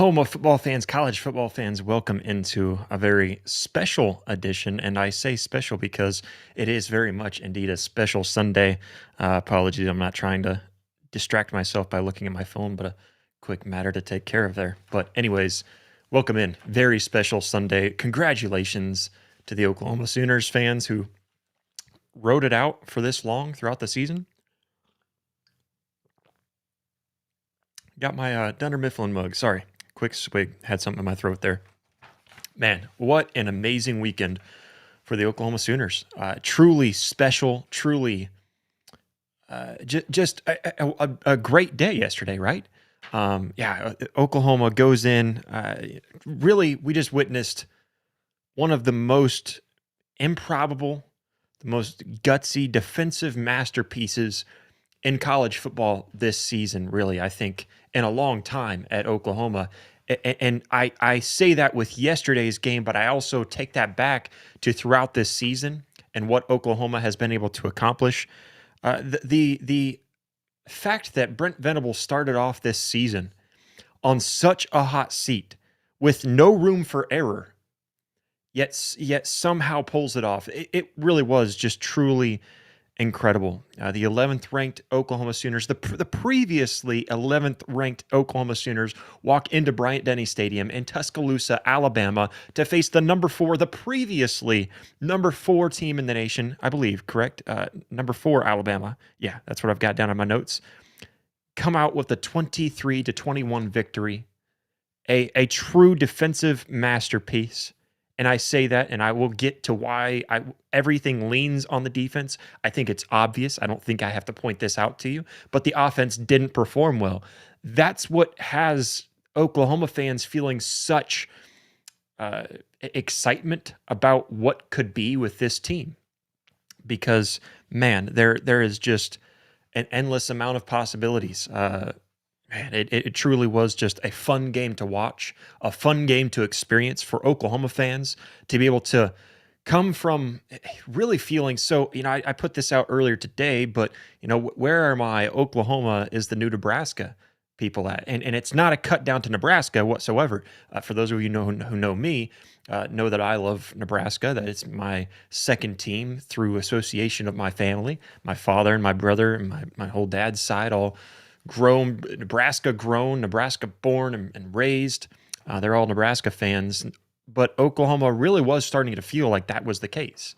Oklahoma football fans, college football fans, welcome into a very special edition. And I say special because it is very much indeed a special Sunday. Apologies, I'm not trying to distract myself by looking at my phone, but a quick matter to take care of there. But, anyways, welcome in. Very special Sunday. Congratulations to the Oklahoma Sooners fans who rode it out for this long throughout the season. Got my Dunder Mifflin mug. Sorry. Quick swig. Had something in my throat there. Man, what an amazing weekend for the Oklahoma Sooners. Truly special, truly just a great day yesterday, right? Oklahoma goes in. Really, we just witnessed one of the most improbable, the most gutsy defensive masterpieces in college football this season, really, I think, in a long time at Oklahoma. And I say that with yesterday's game, but I also take that back to throughout this season and what Oklahoma has been able to accomplish. The fact that Brent Venables started off this season on such a hot seat with no room for error, yet somehow pulls it off. It really was just truly incredible. The 11th ranked Oklahoma Sooners, the previously 11th ranked Oklahoma Sooners walk into Bryant-Denny Stadium in Tuscaloosa, Alabama to face the previously number 4 team in the nation, I believe, correct? Number 4 Alabama. Yeah, that's what I've got down in my notes. Come out with a 23-21 victory, a true defensive masterpiece. And I say that, and I will get to why everything leans on the defense. I think it's obvious. I don't think I have to point this out to you. But the offense didn't perform well. That's what has Oklahoma fans feeling such excitement about what could be with this team. Because, man, there is just an endless amount of possibilities. Man, it truly was just a fun game to watch, a fun game to experience for Oklahoma fans to be able to come from really feeling so, I put this out earlier today, but, where are my Oklahoma is the new Nebraska people at? And it's not a cut down to Nebraska whatsoever. For those of you who know me, know that I love Nebraska, that it's my second team through association of my family. My father and my brother and my whole dad's side all Nebraska born and raised. They're all Nebraska fans. But Oklahoma really was starting to feel like that was the case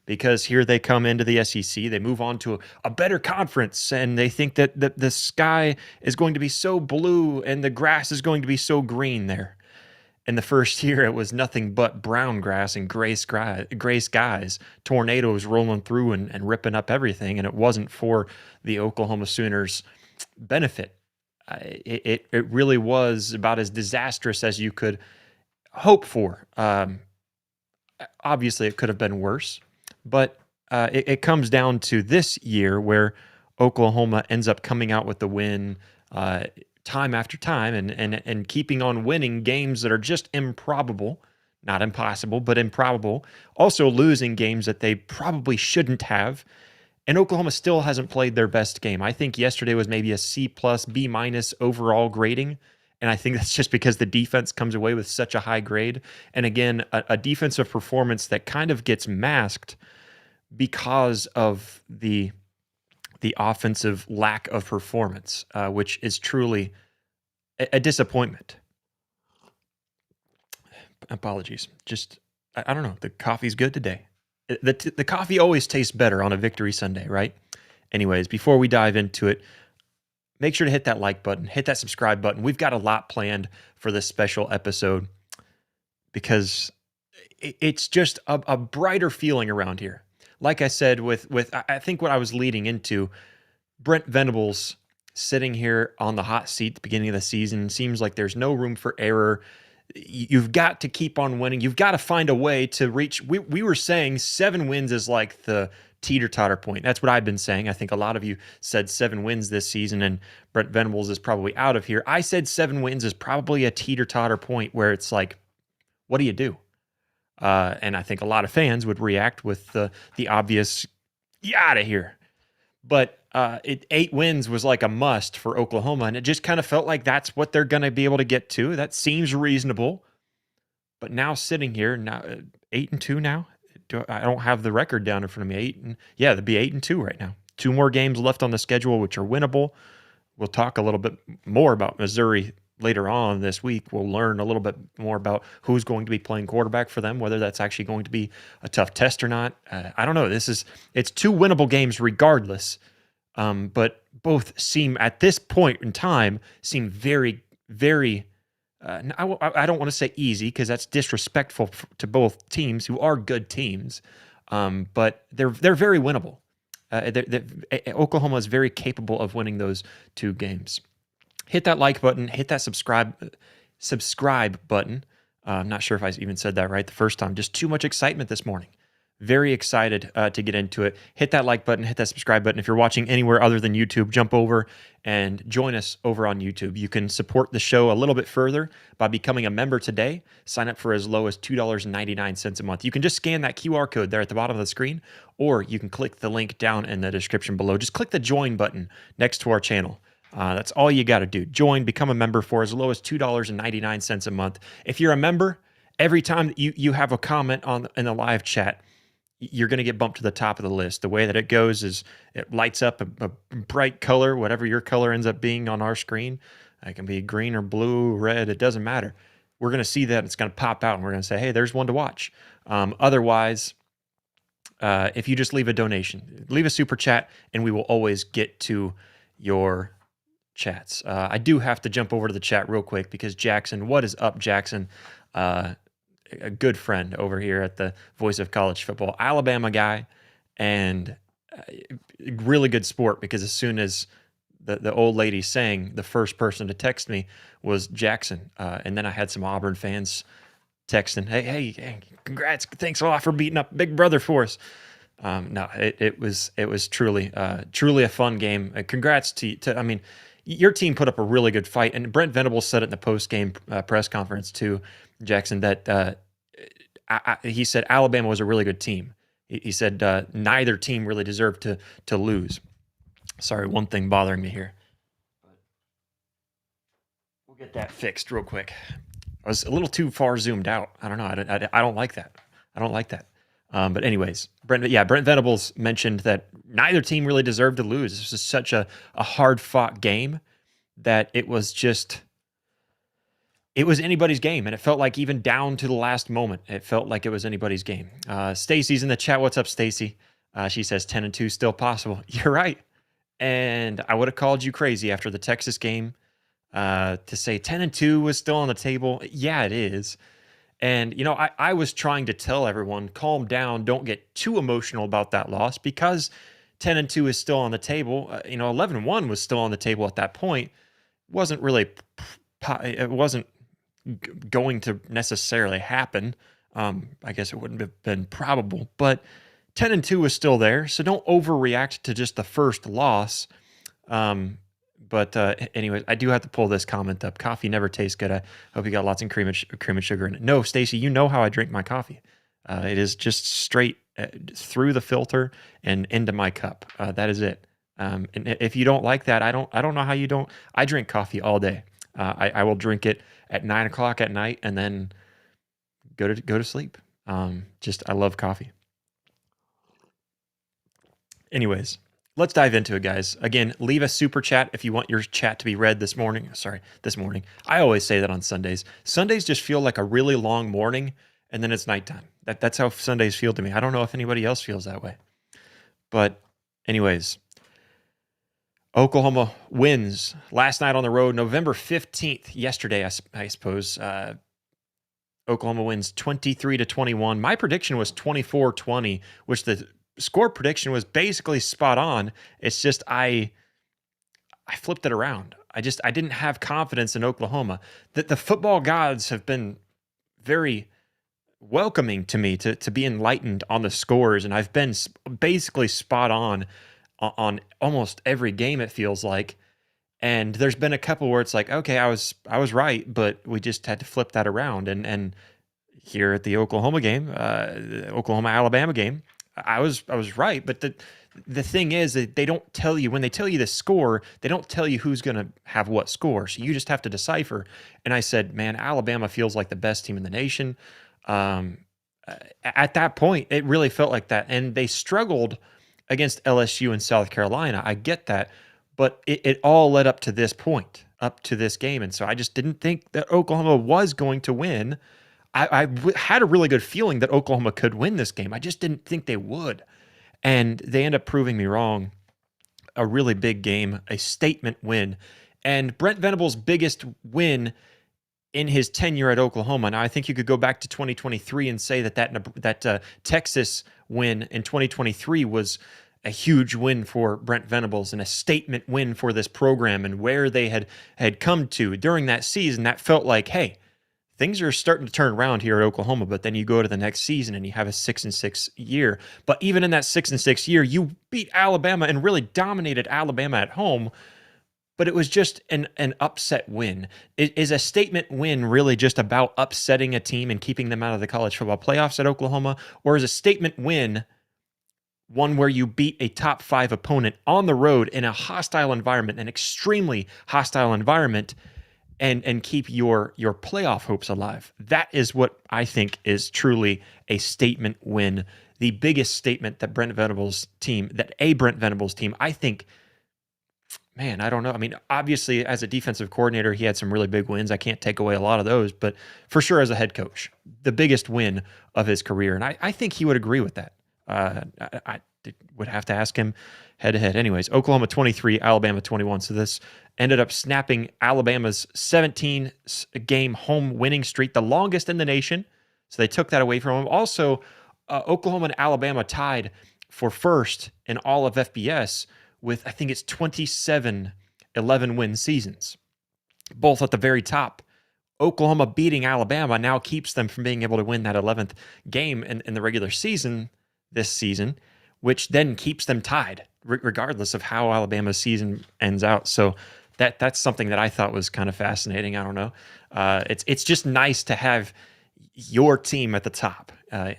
because here they come into the SEC. They move on to a better conference, and they think that the sky is going to be so blue and the grass is going to be so green there. In the first year, it was nothing but brown grass and gray skies, tornadoes rolling through and ripping up everything, and it wasn't for the Oklahoma Sooners' benefit. It really was about as disastrous as you could hope for. Obviously, it could have been worse, but it comes down to this year where Oklahoma ends up coming out with the win time after time and keeping on winning games that are just improbable. Not impossible, but improbable. Also losing games that they probably shouldn't have. And Oklahoma still hasn't played their best game. I think yesterday was maybe a C+, B- overall grading. And I think that's just because the defense comes away with such a high grade. And again, a defensive performance that kind of gets masked because of the offensive lack of performance, which is truly a disappointment. Apologies. Just, I don't know. The coffee's good today. The coffee always tastes better on a victory Sunday, right? Anyways, before we dive into it, make sure to hit that like button, hit that subscribe button. We've got a lot planned for this special episode because it's just a brighter feeling around here. Like I said, with I think what I was leading into, Brent Venables sitting here on the hot seat at the beginning of the season, seems like there's no room for error. You've got to keep on winning. You've got to find a way to reach. We were saying 7 wins is like the teeter-totter point. That's what I've been saying. I think a lot of you said 7 wins this season, and Brent Venables is probably out of here. I said 7 wins is probably a teeter-totter point where it's like, what do you do? And I think a lot of fans would react with the obvious, get out of here. But 8 wins was like a must for Oklahoma, and it just kind of felt like that's what they're going to be able to get to. That seems reasonable. But now sitting here, now 8-2 now. I don't have the record down in front of me. It'd be 8-2 right now. 2 more games left on the schedule, which are winnable. We'll talk a little bit more about Missouri later on this week. We'll learn a little bit more about who's going to be playing quarterback for them, whether that's actually going to be a tough test or not. I don't know. It's 2 winnable games regardless. But both seem, at this point in time, very, very, I don't want to say easy because that's disrespectful to both teams who are good teams, but they're very winnable. Oklahoma is very capable of winning those 2 games. Hit that like button, hit that subscribe button. I'm not sure if I even said that right the first time. Just too much excitement this morning. Very excited to get into it. Hit that like button, hit that subscribe button. If you're watching anywhere other than YouTube, jump over and join us over on YouTube. You can support the show a little bit further by becoming a member today. Sign up for as low as $2.99 a month. You can just scan that QR code there at the bottom of the screen, or you can click the link down in the description below. Just click the join button next to our channel. That's all you got to do. Join, become a member for as low as $2.99 a month. If you're a member, every time that you have a comment in the live chat, you're going to get bumped to the top of the list. The way that it goes is it lights up a bright color, whatever your color ends up being on our screen. It can be green or blue, red, it doesn't matter. We're going to see that. It's going to pop out, and we're going to say, hey, there's one to watch. Otherwise, if you just leave a donation, leave a super chat, and we will always get to your chats. I do have to jump over to the chat real quick because Jackson, what is up, Jackson? A good friend over here at the Voice of College Football, Alabama guy, and really good sport because as soon as the old lady sang, the first person to text me was Jackson. And then I had some Auburn fans texting, hey, congrats, thanks a lot for beating up Big Brother for us. No, it was truly a fun game. Congrats to I mean, your team put up a really good fight, and Brent Venables said it in the post-game press conference too, Jackson, that he said Alabama was a really good team. He said neither team really deserved to lose. Sorry, one thing bothering me here. We'll get that fixed real quick. I was a little too far zoomed out. I don't know. I don't like that. I don't like that. But anyways, Brent Venables mentioned that neither team really deserved to lose. This was such a hard-fought game that it was anybody's game, and it felt like even down to the last moment, it felt like it was anybody's game. Stacy's in the chat. What's up, Stacy? She says 10-2 still possible. You're right. And I would have called you crazy after the Texas game to say 10-2 was still on the table. Yeah, it is. And, I was trying to tell everyone, calm down, don't get too emotional about that loss because 10-2 is still on the table. 11-1 was still on the table at that point. It wasn't going to necessarily happen. I guess it wouldn't have been probable, but 10-2 is still there. So don't overreact to just the first loss. But anyways, I do have to pull this comment up. Coffee never tastes good. I hope you got lots of cream and sugar in it. No, Stacy, you know how I drink my coffee. It is just straight through the filter and into my cup. That is it. And if you don't like that, I don't know how you don't. I drink coffee all day. I will drink it at 9 o'clock at night and then go to sleep. I love coffee. Anyways, let's dive into it, guys. Again, leave a super chat if you want your chat to be read this morning. This morning. I always say that on Sundays. Sundays just feel like a really long morning, and then it's nighttime. That's how Sundays feel to me. I don't know if anybody else feels that way. But anyways, Oklahoma wins last night on the road, November 15th, yesterday, I suppose. Oklahoma wins 23-21. My prediction was 24-20, which the score prediction was basically spot on. It's just I flipped it around. I didn't have confidence in Oklahoma. The football gods have been very welcoming to me to be enlightened on the scores, and I've been basically spot on almost every game, it feels like. And there's been a couple where it's like, okay, I was right, but we just had to flip that around. And here at the Oklahoma game, Oklahoma Alabama game, I was right, but the thing is that they don't tell you, when they tell you the score, they don't tell you who's going to have what score. So you just have to decipher. And I said, man, Alabama feels like the best team in the nation. Um, at that point, it really felt like that. And they struggled against LSU and South Carolina. I get that. But it all led up to this point, up to this game. And so I just didn't think that Oklahoma was going to win. I had a really good feeling that Oklahoma could win this game. I just didn't think they would. And they end up proving me wrong. A really big game, a statement win. And Brent Venables' biggest win in his tenure at Oklahoma. Now, I think you could go back to 2023 and say that Texas win in 2023 was a huge win for Brent Venables and a statement win for this program and where they had come to during that season. That felt like, hey, things are starting to turn around here at Oklahoma, but then you go to the next season and you have a 6-6 year. But even in that 6-6 year, you beat Alabama and really dominated Alabama at home. But it was just an upset win. Is a statement win really just about upsetting a team and keeping them out of the college football playoffs at Oklahoma? Or is a statement win one where you beat a top 5 opponent on the road in a hostile environment, an extremely hostile environment, and keep your playoff hopes alive? That is what I think is truly a statement win. The biggest statement that Brent Venables' team, I think, man, I don't know. I mean, obviously, as a defensive coordinator, he had some really big wins. I can't take away a lot of those, but for sure, as a head coach, the biggest win of his career. And I think he would agree with that. I would have to ask him head to head. Anyways, Oklahoma 23, Alabama 21. So this ended up snapping Alabama's 17-game home winning streak, the longest in the nation. So they took that away from them. Also, Oklahoma and Alabama tied for first in all of FBS with, I think it's 27 11-win seasons, both at the very top. Oklahoma beating Alabama now keeps them from being able to win that 11th game in the regular season this season, which then keeps them tied regardless of how Alabama's season ends out. So that's something that I thought was kind of fascinating. I don't know. It's just nice to have your team at the top. I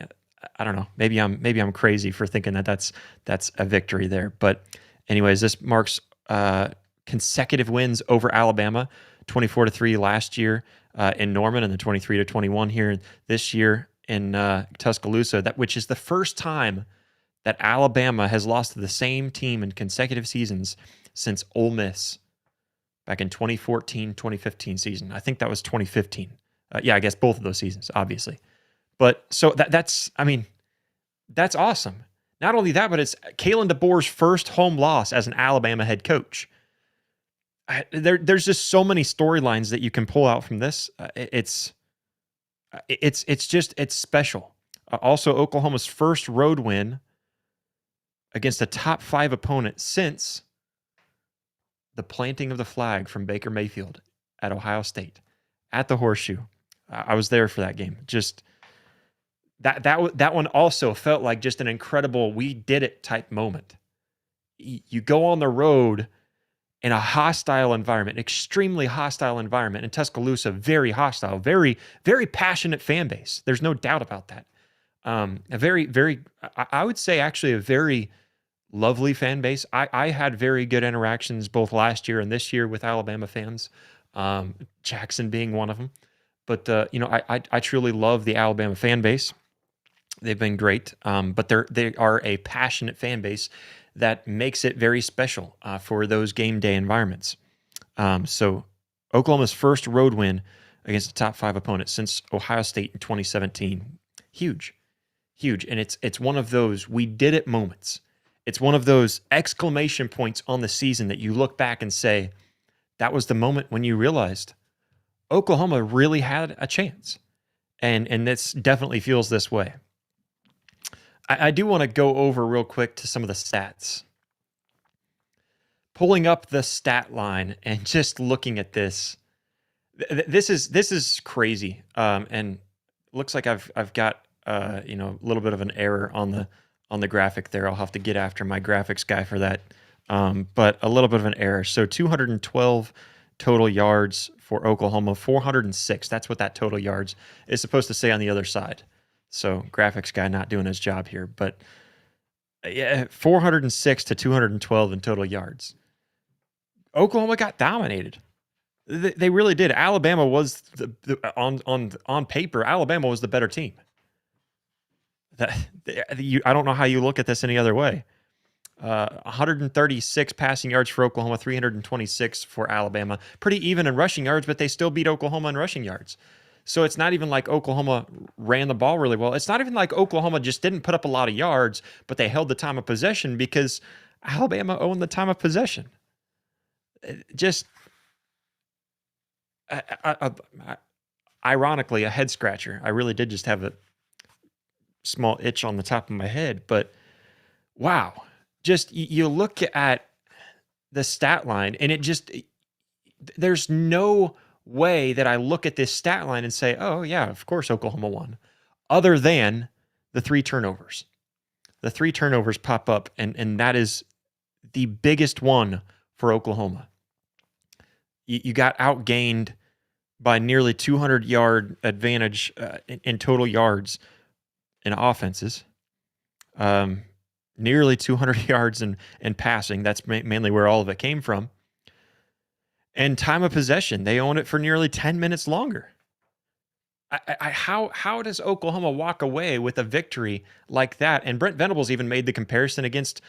don't know. Maybe I'm crazy for thinking that's a victory there. But anyways, this marks consecutive wins over Alabama, 24-3 last year in Norman, and then 23-21 here this year in Tuscaloosa. Which is the first time that Alabama has lost to the same team in consecutive seasons since Ole Miss back in 2014-2015 season. I think that was 2015. Yeah, I guess both of those seasons, obviously. But so that's awesome. Not only that, but it's Kalen DeBoer's first home loss as an Alabama head coach. There's just so many storylines that you can pull out from this. It's special. Also, Oklahoma's first road win against a top 5 opponent since the planting of the flag from Baker Mayfield at Ohio State at the Horseshoe. I was there for that game. Just that one also felt like just an incredible we did it type moment. You go on the road in a hostile environment, extremely hostile environment. In Tuscaloosa, very hostile, very, very passionate fan base. There's no doubt about that. I would say actually a very lovely fan base. I had very good interactions both last year and this year with Alabama fans, Jackson being one of them. But, I truly love the Alabama fan base. They've been great, but they are a passionate fan base that makes it very special for those game day environments. So Oklahoma's first road win against a top 5 opponent since Ohio State in 2017. Huge. And it's one of those we did it moments. It's one of those exclamation points on the season that you look back and say, that was the moment when you realized Oklahoma really had a chance. And this definitely feels this way. I do want to go over real quick to some of the stats. Pulling up the stat line and just looking at this. This is crazy. And looks like I've got a little bit of an error on the graphic there. I'll have to get after my graphics guy for that. But a little bit of an error. So 212 total yards for Oklahoma, 406. That's what that total yards is supposed to say on the other side. So graphics guy not doing his job here. But Yeah, 406 to 212 in total yards. Oklahoma got dominated. They really did. Alabama was on paper. Alabama was the better team. I don't know how you look at this any other way. 136 passing yards for Oklahoma, 326 for Alabama. Pretty even in rushing yards, but they still beat Oklahoma in rushing yards. So it's not even like Oklahoma ran the ball really well. It's not even like Oklahoma just didn't put up a lot of yards, but they held the time of possession because Alabama owned the time of possession. Just ironically, a head scratcher. I really did just have a small itch on the top of my head, but wow. Just you look at the stat line and there's no way that I look at this stat line and say, oh yeah, of course Oklahoma won, other than the 3 turnovers. The 3 turnovers pop up, and that is the biggest one for Oklahoma. You got outgained by nearly 200-yard advantage in total yards in offenses. Nearly 200 yards in passing. That's mainly where all of it came from. And time of possession, they own it for nearly 10 minutes longer. How does Oklahoma walk away with a victory like that? And Brent Venables even made the comparison against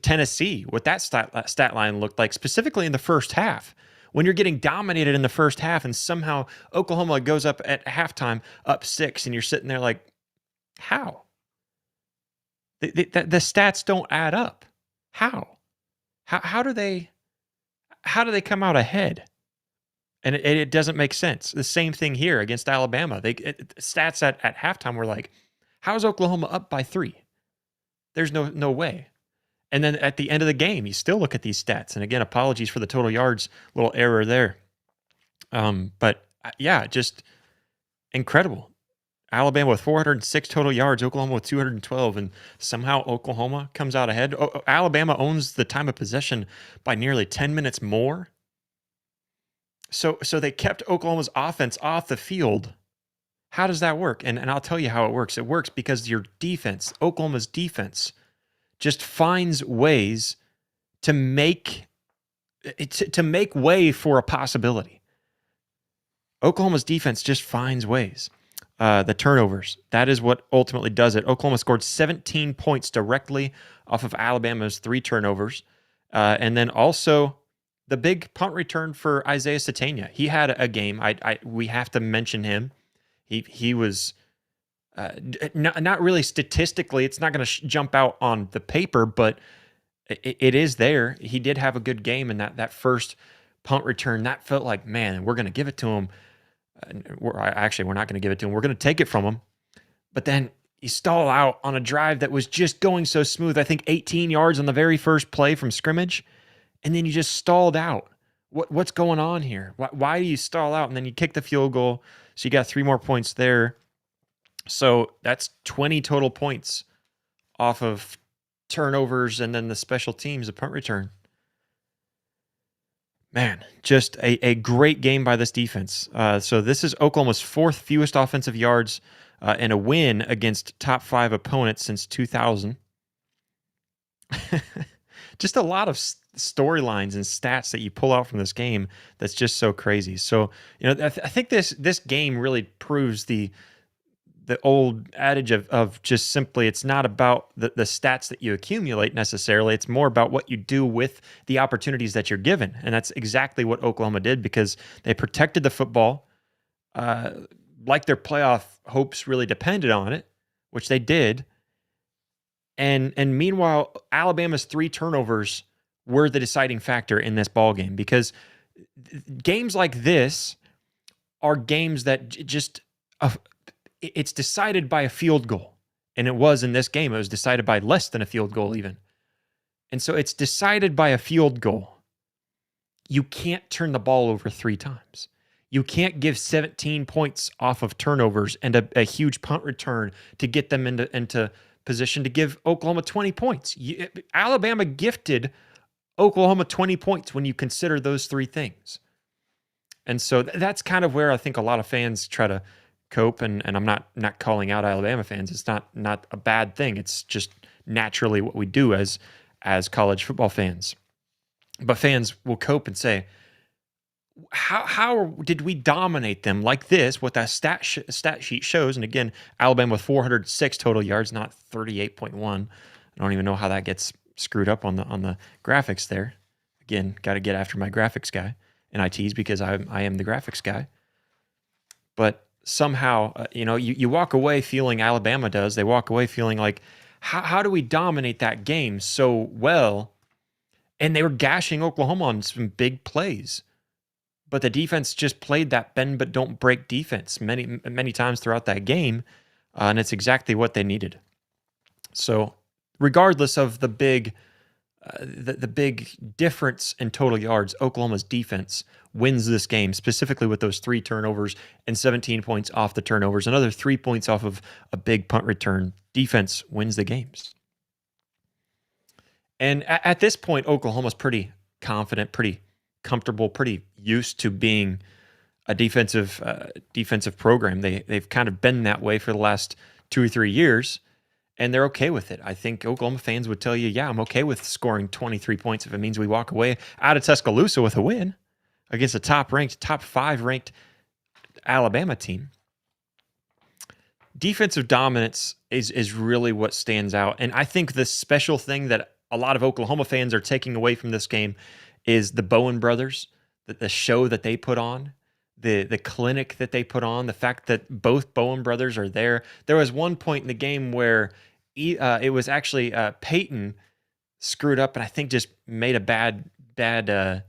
Tennessee, what that stat line looked like, specifically in the first half. When you're getting dominated in the first half and somehow Oklahoma goes up at halftime, up 6, and you're sitting there like, how? The stats don't add up. How do they come out ahead? And it doesn't make sense. The same thing here against Alabama. Stats at halftime were like, how is Oklahoma up by 3? There's no way. And then at the end of the game, you still look at these stats. And again, apologies for the total yards little error there. But yeah, just incredible. Alabama with 406 total yards, Oklahoma with 212, and somehow Oklahoma comes out ahead. Alabama owns the time of possession by nearly 10 minutes more. So they kept Oklahoma's offense off the field. How does that work? And I'll tell you how it works. It works because your defense, Oklahoma's defense, just finds ways to make way for a possibility. Oklahoma's defense just finds ways. The turnovers, that is what ultimately does it. Oklahoma scored 17 points directly off of Alabama's 3 turnovers. And then also the big punt return for Isaiah Satania. He had a game. We have to mention him. He was not really statistically. It's not going to jump out on the paper, but it is there. He did have a good game in that first punt return. That felt like, man, we're going to give it to him. We're not going to give it to him. We're going to take it from him. But then you stall out on a drive that was just going so smooth. I think 18 yards on the very first play from scrimmage. And then you just stalled out. What's going on here? Why do you stall out? And then you kick the field goal. So you got 3 more points there. So that's 20 total points off of turnovers and then the special teams, the punt return. Man, just a great game by this defense. So this is Oklahoma's 4th fewest offensive yards and a win against top 5 opponents since 2000. Just a lot of storylines and stats that you pull out from this game that's just so crazy. So, I think this game really proves the old adage of just simply, it's not about the stats that you accumulate necessarily. It's more about what you do with the opportunities that you're given. And that's exactly what Oklahoma did, because they protected the football like their playoff hopes really depended on it, which they did. And meanwhile, Alabama's 3 turnovers were the deciding factor in this ball game, because games like this are games that just it's decided by a field goal. And it was in this game. It was decided by less than a field goal even. And so it's decided by a field goal. You can't turn the ball over 3 times. You can't give 17 points off of turnovers and a huge punt return to get them into position to give Oklahoma 20 points. Alabama gifted Oklahoma 20 points when you consider those 3 things. And so that's kind of where I think a lot of fans try to cope, and I'm not calling out Alabama fans. It's not a bad thing. It's just naturally what we do as college football fans. But fans will cope and say, how did we dominate them like this? What that stat sheet shows, and again, Alabama with 406 total yards, not 38.1. I don't even know how that gets screwed up on the graphics there. Again, got to get after my graphics guy in ITs because I am the graphics guy. But somehow, you walk away feeling Alabama does. They walk away feeling like, how do we dominate that game so well? And they were gashing Oklahoma on some big plays. But the defense just played that bend but don't break defense many times throughout that game, and it's exactly what they needed. So, regardless of the big difference in total yards, Oklahoma's defense wins this game, specifically with those 3 turnovers and 17 points off the turnovers, another 3 points off of a big punt return. Defense wins the games. And at this point, Oklahoma's pretty confident, pretty comfortable, pretty used to being a defensive program. They've kind of been that way for the last 2 or 3 years, and they're okay with it. I think Oklahoma fans would tell you, yeah, I'm okay with scoring 23 points if it means we walk away out of Tuscaloosa with a win against a top 5 ranked Alabama team. Defensive dominance is really what stands out, and I think the special thing that a lot of Oklahoma fans are taking away from this game is the Bowen brothers, the show that they put on, the clinic that they put on, the fact that both Bowen brothers are there. There was one point in the game where it was actually Peyton screwed up and I think just made a bad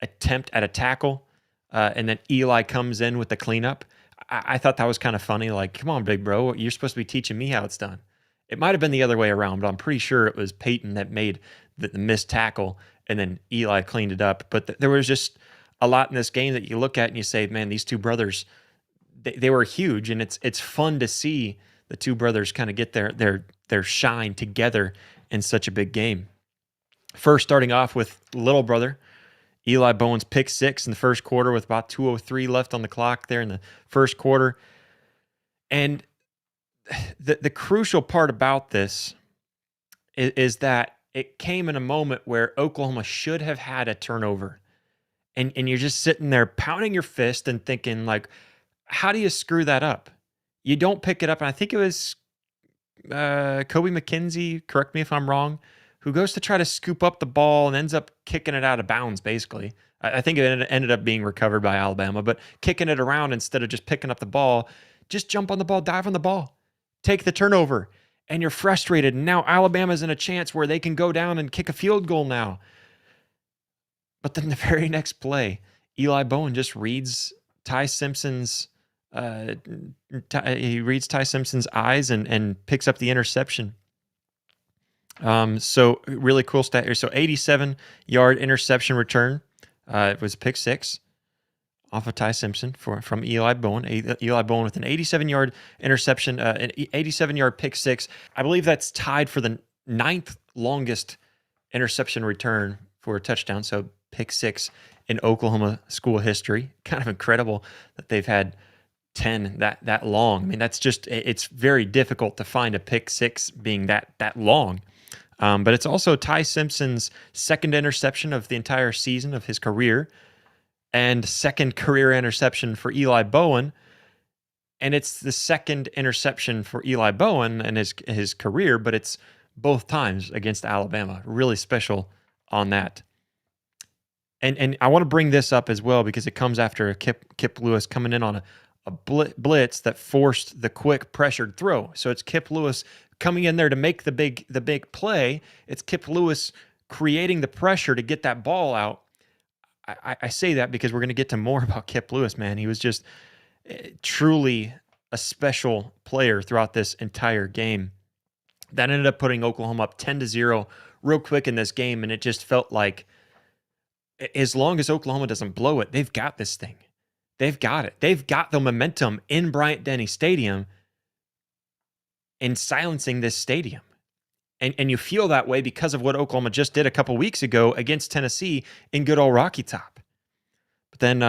attempt at a tackle, and then Eli comes in with the cleanup. I thought that was kind of funny. Like, come on, big bro, you're supposed to be teaching me how it's done. It might have been the other way around, but I'm pretty sure it was Peyton that made the missed tackle, and then Eli cleaned it up. But there was just a lot in this game that you look at and you say, man, these two brothers, they were huge, and it's fun to see the two brothers kind of get their shine together in such a big game. First, starting off with little brother, Eli Bowen's pick 6 in the first quarter with about 2:03 left on the clock there in the first quarter. And the crucial part about this is that it came in a moment where Oklahoma should have had a turnover. And you're just sitting there pounding your fist and thinking, like, how do you screw that up? You don't pick it up. And I think it was Kobe McKenzie, correct me if I'm wrong, who goes to try to scoop up the ball and ends up kicking it out of bounds, basically. I think it ended up being recovered by Alabama, but kicking it around instead of just picking up the ball, just jump on the ball, dive on the ball, take the turnover, and you're frustrated. And now Alabama's in a chance where they can go down and kick a field goal now. But then the very next play, Eli Bowen just reads Ty Simpson's eyes and picks up the interception. So really cool stat here. So 87-yard interception return. It was pick 6 off of Ty Simpson from Eli Bowen. Eli Bowen with an 87-yard interception, an 87-yard pick 6. I believe that's tied for the 9th longest interception return for a touchdown. So pick 6 in Oklahoma school history. Kind of incredible that they've had 10 that long. I mean, it's very difficult to find a pick 6 being that long. But it's also Ty Simpson's second interception of the entire season of his career, and second career interception for Eli Bowen. And it's the second interception for Eli Bowen in his career, but it's both times against Alabama. Really special on that. And I want to bring this up as well because it comes after Kip Lewis coming in on a blitz that forced the quick pressured throw. So it's Kip Lewis coming in there to make the big play. It's Kip Lewis creating the pressure to get that ball out. I say that because we're going to get to more about Kip Lewis, man. He was just truly a special player throughout this entire game. That ended up putting Oklahoma up 10-0 real quick in this game, and it just felt like as long as Oklahoma doesn't blow it, they've got this thing. They've got it. They've got the momentum in Bryant-Denny Stadium and silencing this stadium. And you feel that way because of what Oklahoma just did a couple weeks ago against Tennessee in good old Rocky Top. But then,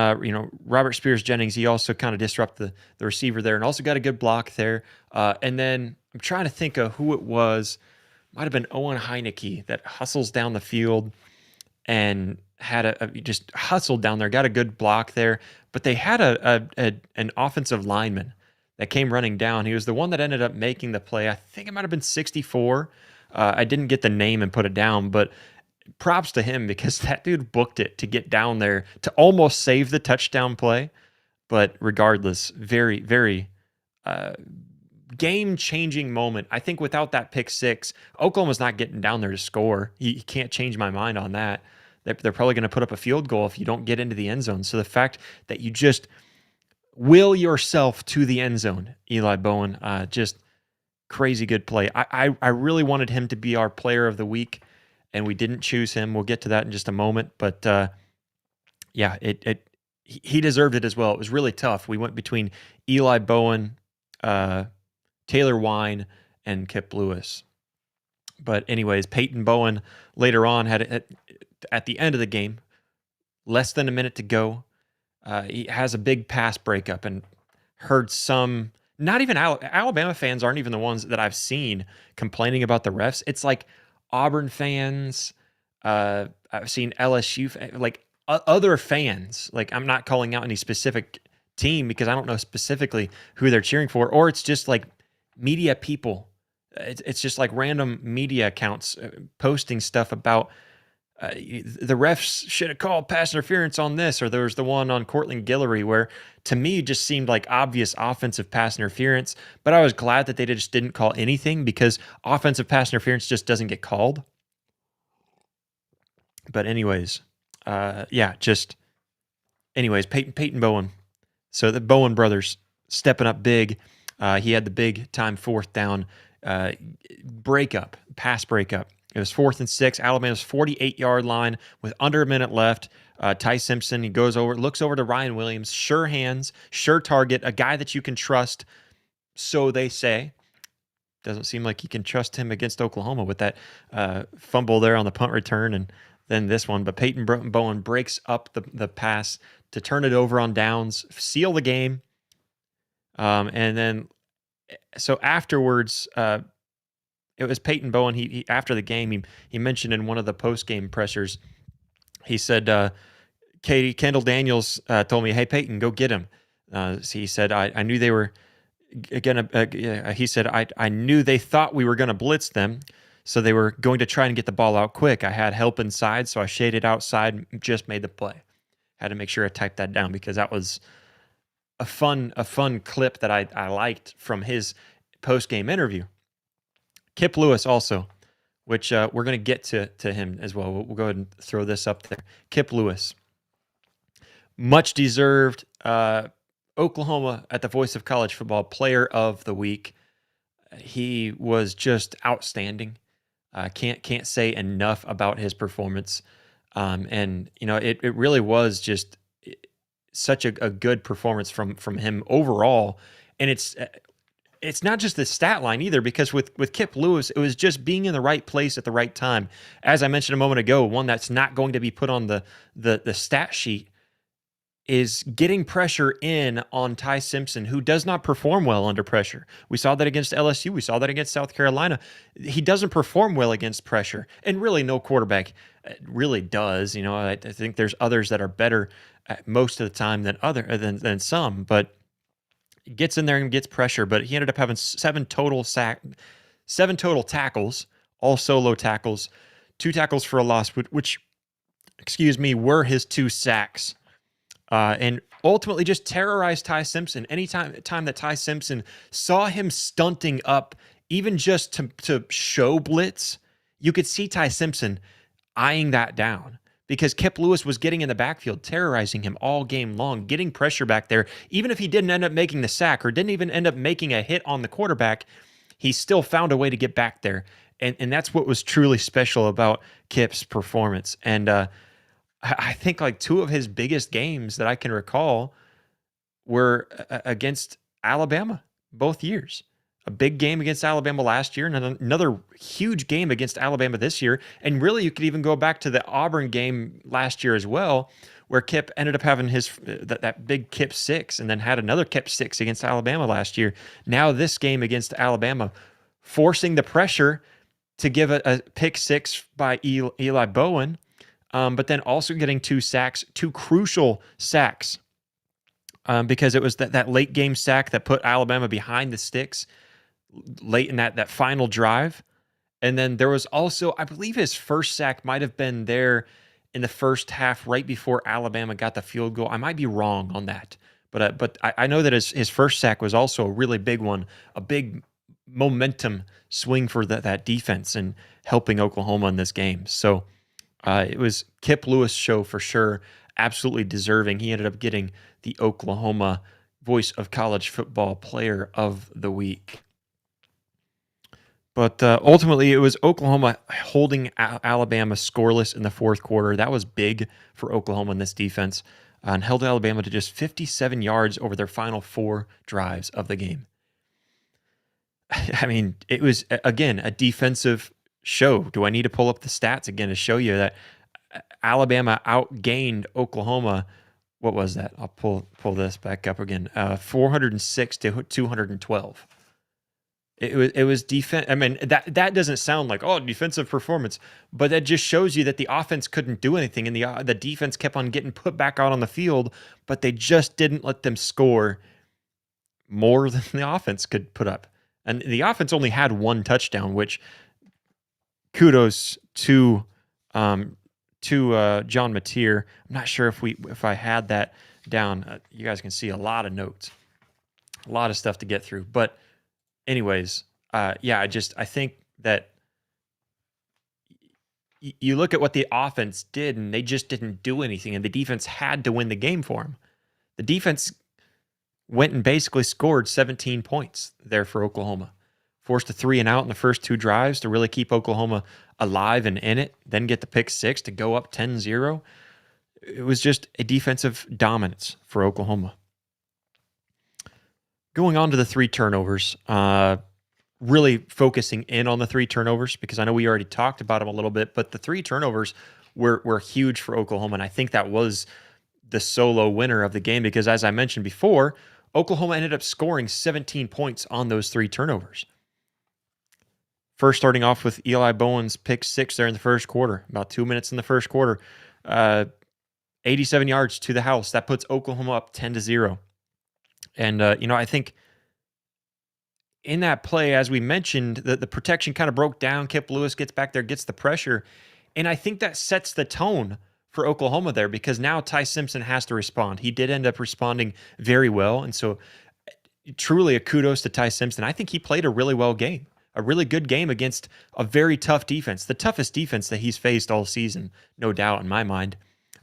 Robert Spears-Jennings, he also kind of disrupted the receiver there and also got a good block there. And then I'm trying to think of who it was might have been Owen Heineke that hustles down the field and had just hustled down there, got a good block there. But they had an offensive lineman that came running down. He was the one that ended up making the play. I think it might have been 64. I didn't get the name and put it down, but props to him because that dude booked it to get down there to almost save the touchdown play. But regardless, very, very game-changing moment. I think without that pick six, Oklahoma's not getting down there to score. You can't change my mind on that. They're probably going to put up a field goal if you don't get into the end zone. So the fact that you just will yourself to the end zone, Eli Bowen, just crazy good play. I really wanted him to be our player of the week, and we didn't choose him. We'll get to that in just a moment. But yeah, he deserved it as well. It was really tough. We went between Eli Bowen, Taylor Wine, and Kip Lewis. But anyways, Peyton Bowen later on had at the end of the game, less than a minute to go. He has a big pass breakup and heard some, not even Alabama fans aren't even the ones that I've seen complaining about the refs. It's like Auburn fans. I've seen LSU, like other fans. Like I'm not calling out any specific team because I don't know specifically who they're cheering for, or it's just like media people. It's just like random media accounts posting stuff about the refs should have called pass interference on this, or there was the one on Cortland Guillory where to me just seemed like obvious offensive pass interference, but I was glad that they just didn't call anything because offensive pass interference just doesn't get called. But anyways, Peyton Bowen. So the Bowen brothers stepping up big. He had the big time fourth down pass breakup. It was 4th and 6, Alabama's 48-yard line with under a minute left. Ty Simpson, he looks over to Ryan Williams, sure hands, sure target, a guy that you can trust, so they say. Doesn't seem like you can trust him against Oklahoma with that fumble there on the punt return and then this one. But Peyton Bowen breaks up the pass to turn it over on downs, seal the game. And then, so afterwards, it was Peyton Bowen. He after the game, he mentioned in one of the post-game pressers, he said, Kendall Daniels told me, "Hey, Peyton, go get him." So he said, I knew they were going to, he said, I knew they thought we were going to blitz them, so they were going to try and get the ball out quick. I had help inside, so I shaded outside, just made the play. Had to make sure I typed that down because that was a fun clip that I liked from his post-game interview. Kip Lewis also, which we're going to get to him as well. We'll go ahead and throw this up there. Kip Lewis. Much deserved Oklahoma at the Voice of College Football Player of the Week. He was just outstanding. Can't say enough about his performance. And, you know, it really was just such a good performance from him overall. And it's not just the stat line either, because with Kip Lewis, it was just being in the right place at the right time. As I mentioned a moment ago, one that's not going to be put on the stat sheet is getting pressure in on Ty Simpson, who does not perform well under pressure. We saw that against LSU. We saw that against South Carolina. He doesn't perform well against pressure, and really no quarterback really does. You know, I think there's others that are better at most of the time than some, but gets in there and gets pressure. But he ended up having 7 total tackles, all solo tackles, 2 tackles for a loss, which were his 2 sacks. And ultimately just terrorized Ty Simpson. Time that Ty Simpson saw him stunting up, even just to show blitz, you could see Ty Simpson eyeing that down because Kip Lewis was getting in the backfield, terrorizing him all game long, getting pressure back there. Even if he didn't end up making the sack or didn't even end up making a hit on the quarterback, he still found a way to get back there. And that's what was truly special about Kip's performance. And I think like 2 of his biggest games that I can recall were against Alabama both years. A big game against Alabama last year and another huge game against Alabama this year. And really, you could even go back to the Auburn game last year as well, where Kip ended up having that big Kip 6 and then had another Kip 6 against Alabama last year. Now this game against Alabama, forcing the pressure to give a pick six by Eli Bowen, but then also getting 2 sacks, 2 crucial sacks, because it was that late game sack that put Alabama behind the sticks late in that final drive. And then there was also, I believe his first sack might have been there in the first half, right before Alabama got the field goal. I might be wrong on that, but I know that his first sack was also a really big one, a big momentum swing for that defense and helping Oklahoma in this game. So it was Kip Lewis' show for sure, absolutely deserving. He ended up getting the Oklahoma Voice of College Football Player of the Week. But ultimately, it was Oklahoma holding Alabama scoreless in the fourth quarter. That was big for Oklahoma in this defense, and held Alabama to just 57 yards over their final 4 drives of the game. I mean, it was, again, a defensive show. Do I need to pull up the stats again to show you that Alabama outgained Oklahoma? What was that? I'll pull this back up again. 406 to 212. It was defense. I mean, that doesn't sound like, oh, defensive performance, but that just shows you that the offense couldn't do anything, and the defense kept on getting put back out on the field, but they just didn't let them score more than the offense could put up. And the offense only had 1 touchdown, which kudos to John Mateer. I'm not sure if I had that down. You guys can see a lot of notes, a lot of stuff to get through, but. Anyways, I think that you look at what the offense did, and they just didn't do anything, and the defense had to win the game for them. The defense went and basically scored 17 points there for Oklahoma. Forced a 3 and out in the first 2 drives to really keep Oklahoma alive and in it, then get the pick 6 to go up 10-0. It was just a defensive dominance for Oklahoma. Going on to the 3 turnovers, really focusing in on the 3 turnovers, because I know we already talked about them a little bit, but the 3 turnovers were huge for Oklahoma, and I think that was the solo winner of the game, because as I mentioned before, Oklahoma ended up scoring 17 points on those 3 turnovers. First, starting off with Eli Bowen's pick 6 there in the first quarter, about 2 minutes in the first quarter, 87 yards to the house. That puts Oklahoma up 10-0. And, I think in that play, as we mentioned, the protection kind of broke down. Kip Lewis gets back there, gets the pressure. And I think that sets the tone for Oklahoma there, because now Ty Simpson has to respond. He did end up responding very well. And so truly a kudos to Ty Simpson. I think he played a really good game against a very tough defense, the toughest defense that he's faced all season, no doubt in my mind.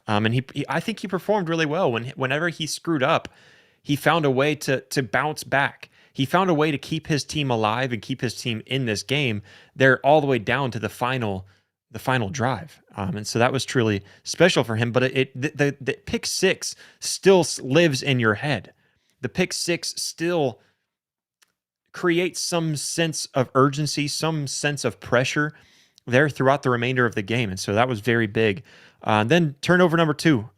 And I think he performed really well. Whenever he screwed up, he found a way to bounce back. He found a way to keep his team alive and keep his team in this game there all the way down to the final drive. And so that was truly special for him. But the pick 6 still lives in your head. The pick 6 still creates some sense of urgency, some sense of pressure there throughout the remainder of the game. And so that was very big. Then turnover number 2,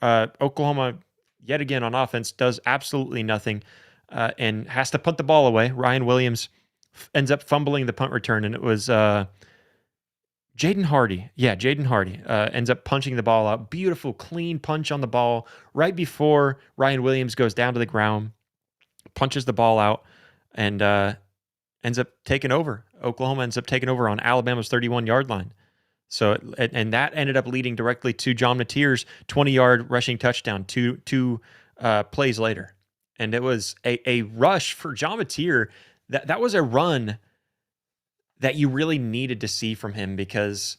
Oklahoma, yet again on offense, does absolutely nothing and has to punt the ball away. Ryan Williams ends up fumbling the punt return, and it was Jaden Hardy. Yeah, Jaden Hardy ends up punching the ball out. Beautiful, clean punch on the ball right before Ryan Williams goes down to the ground, punches the ball out, and ends up taking over. Oklahoma ends up taking over on Alabama's 31-yard line. So, and that ended up leading directly to John Mateer's 20-yard rushing touchdown two plays later. And it was a rush for John Mateer. That was a run that you really needed to see from him, because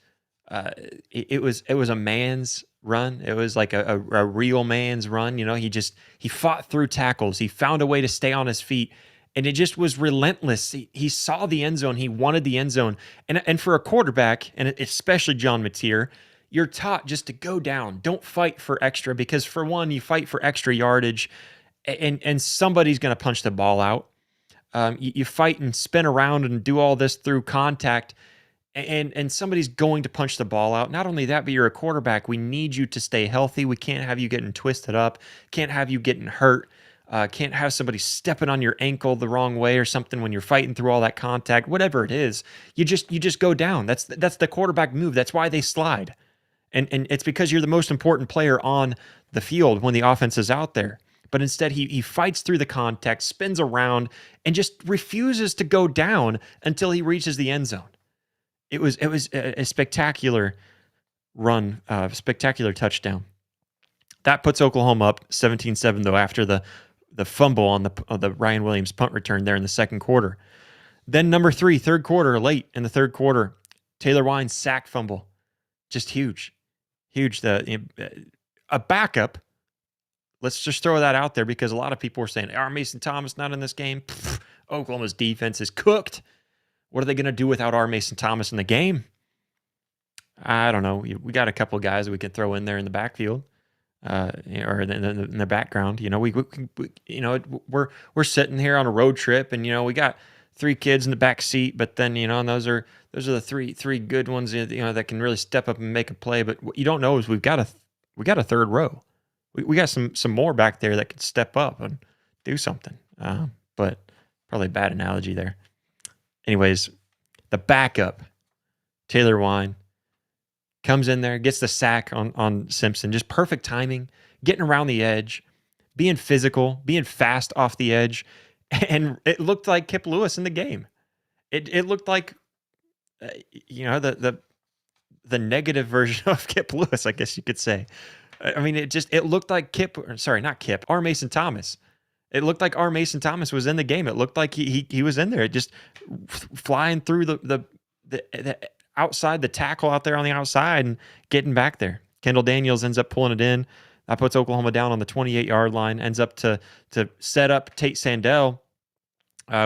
it was a man's run. It was like a real man's run. He fought through tackles. He found a way to stay on his feet. And it just was relentless. He saw the end zone. He wanted the end zone. And for a quarterback, and especially John Mateer, you're taught just to go down. Don't fight for extra, because for one, you fight for extra yardage, and somebody's going to punch the ball out. You fight and spin around and do all this through contact, and somebody's going to punch the ball out. Not only that, but you're a quarterback. We need you to stay healthy. We can't have you getting twisted up. Can't have you getting hurt. Can't have somebody stepping on your ankle the wrong way or something when you're fighting through all that contact. Whatever it is, you just go down. That's the quarterback move. That's why they slide, and it's because you're the most important player on the field when the offense is out there. But instead, he fights through the contact, spins around, and just refuses to go down until he reaches the end zone. It was a spectacular run, spectacular touchdown. That puts Oklahoma up 17-7, though, after the fumble on the Ryan Williams punt return there in the second quarter. Then number 3, third quarter, late in the third quarter, Taylor Wine's sack fumble. Just huge. Huge. A backup. Let's just throw that out there because a lot of people were saying, R. Mason Thomas not in this game. Pfft, Oklahoma's defense is cooked. What are they going to do without R. Mason Thomas in the game? I don't know. We got a couple of guys we can throw in there in the backfield, or in the background. We're sitting here on a road trip, and we got 3 kids in the back seat. But then and those are the three good ones that can really step up and make a play. But what you don't know is we got a third row. We got some more back there that could step up and do something. But probably a bad analogy there. Anyways, the backup, Taylor Wine, comes in there, gets the sack on Simpson. Just perfect timing, getting around the edge, being physical, being fast off the edge. And it looked like Kip Lewis in the game. It looked like, the negative version of Kip Lewis, I guess you could say. I mean, it looked like R. Mason Thomas. It looked like R. Mason Thomas was in the game. It looked like he was in there. It just flying through the outside, the tackle out there on the outside and getting back there. Kendall Daniels ends up pulling it in. That puts Oklahoma down on the 28-yard line. Ends up to set up Tate Sandell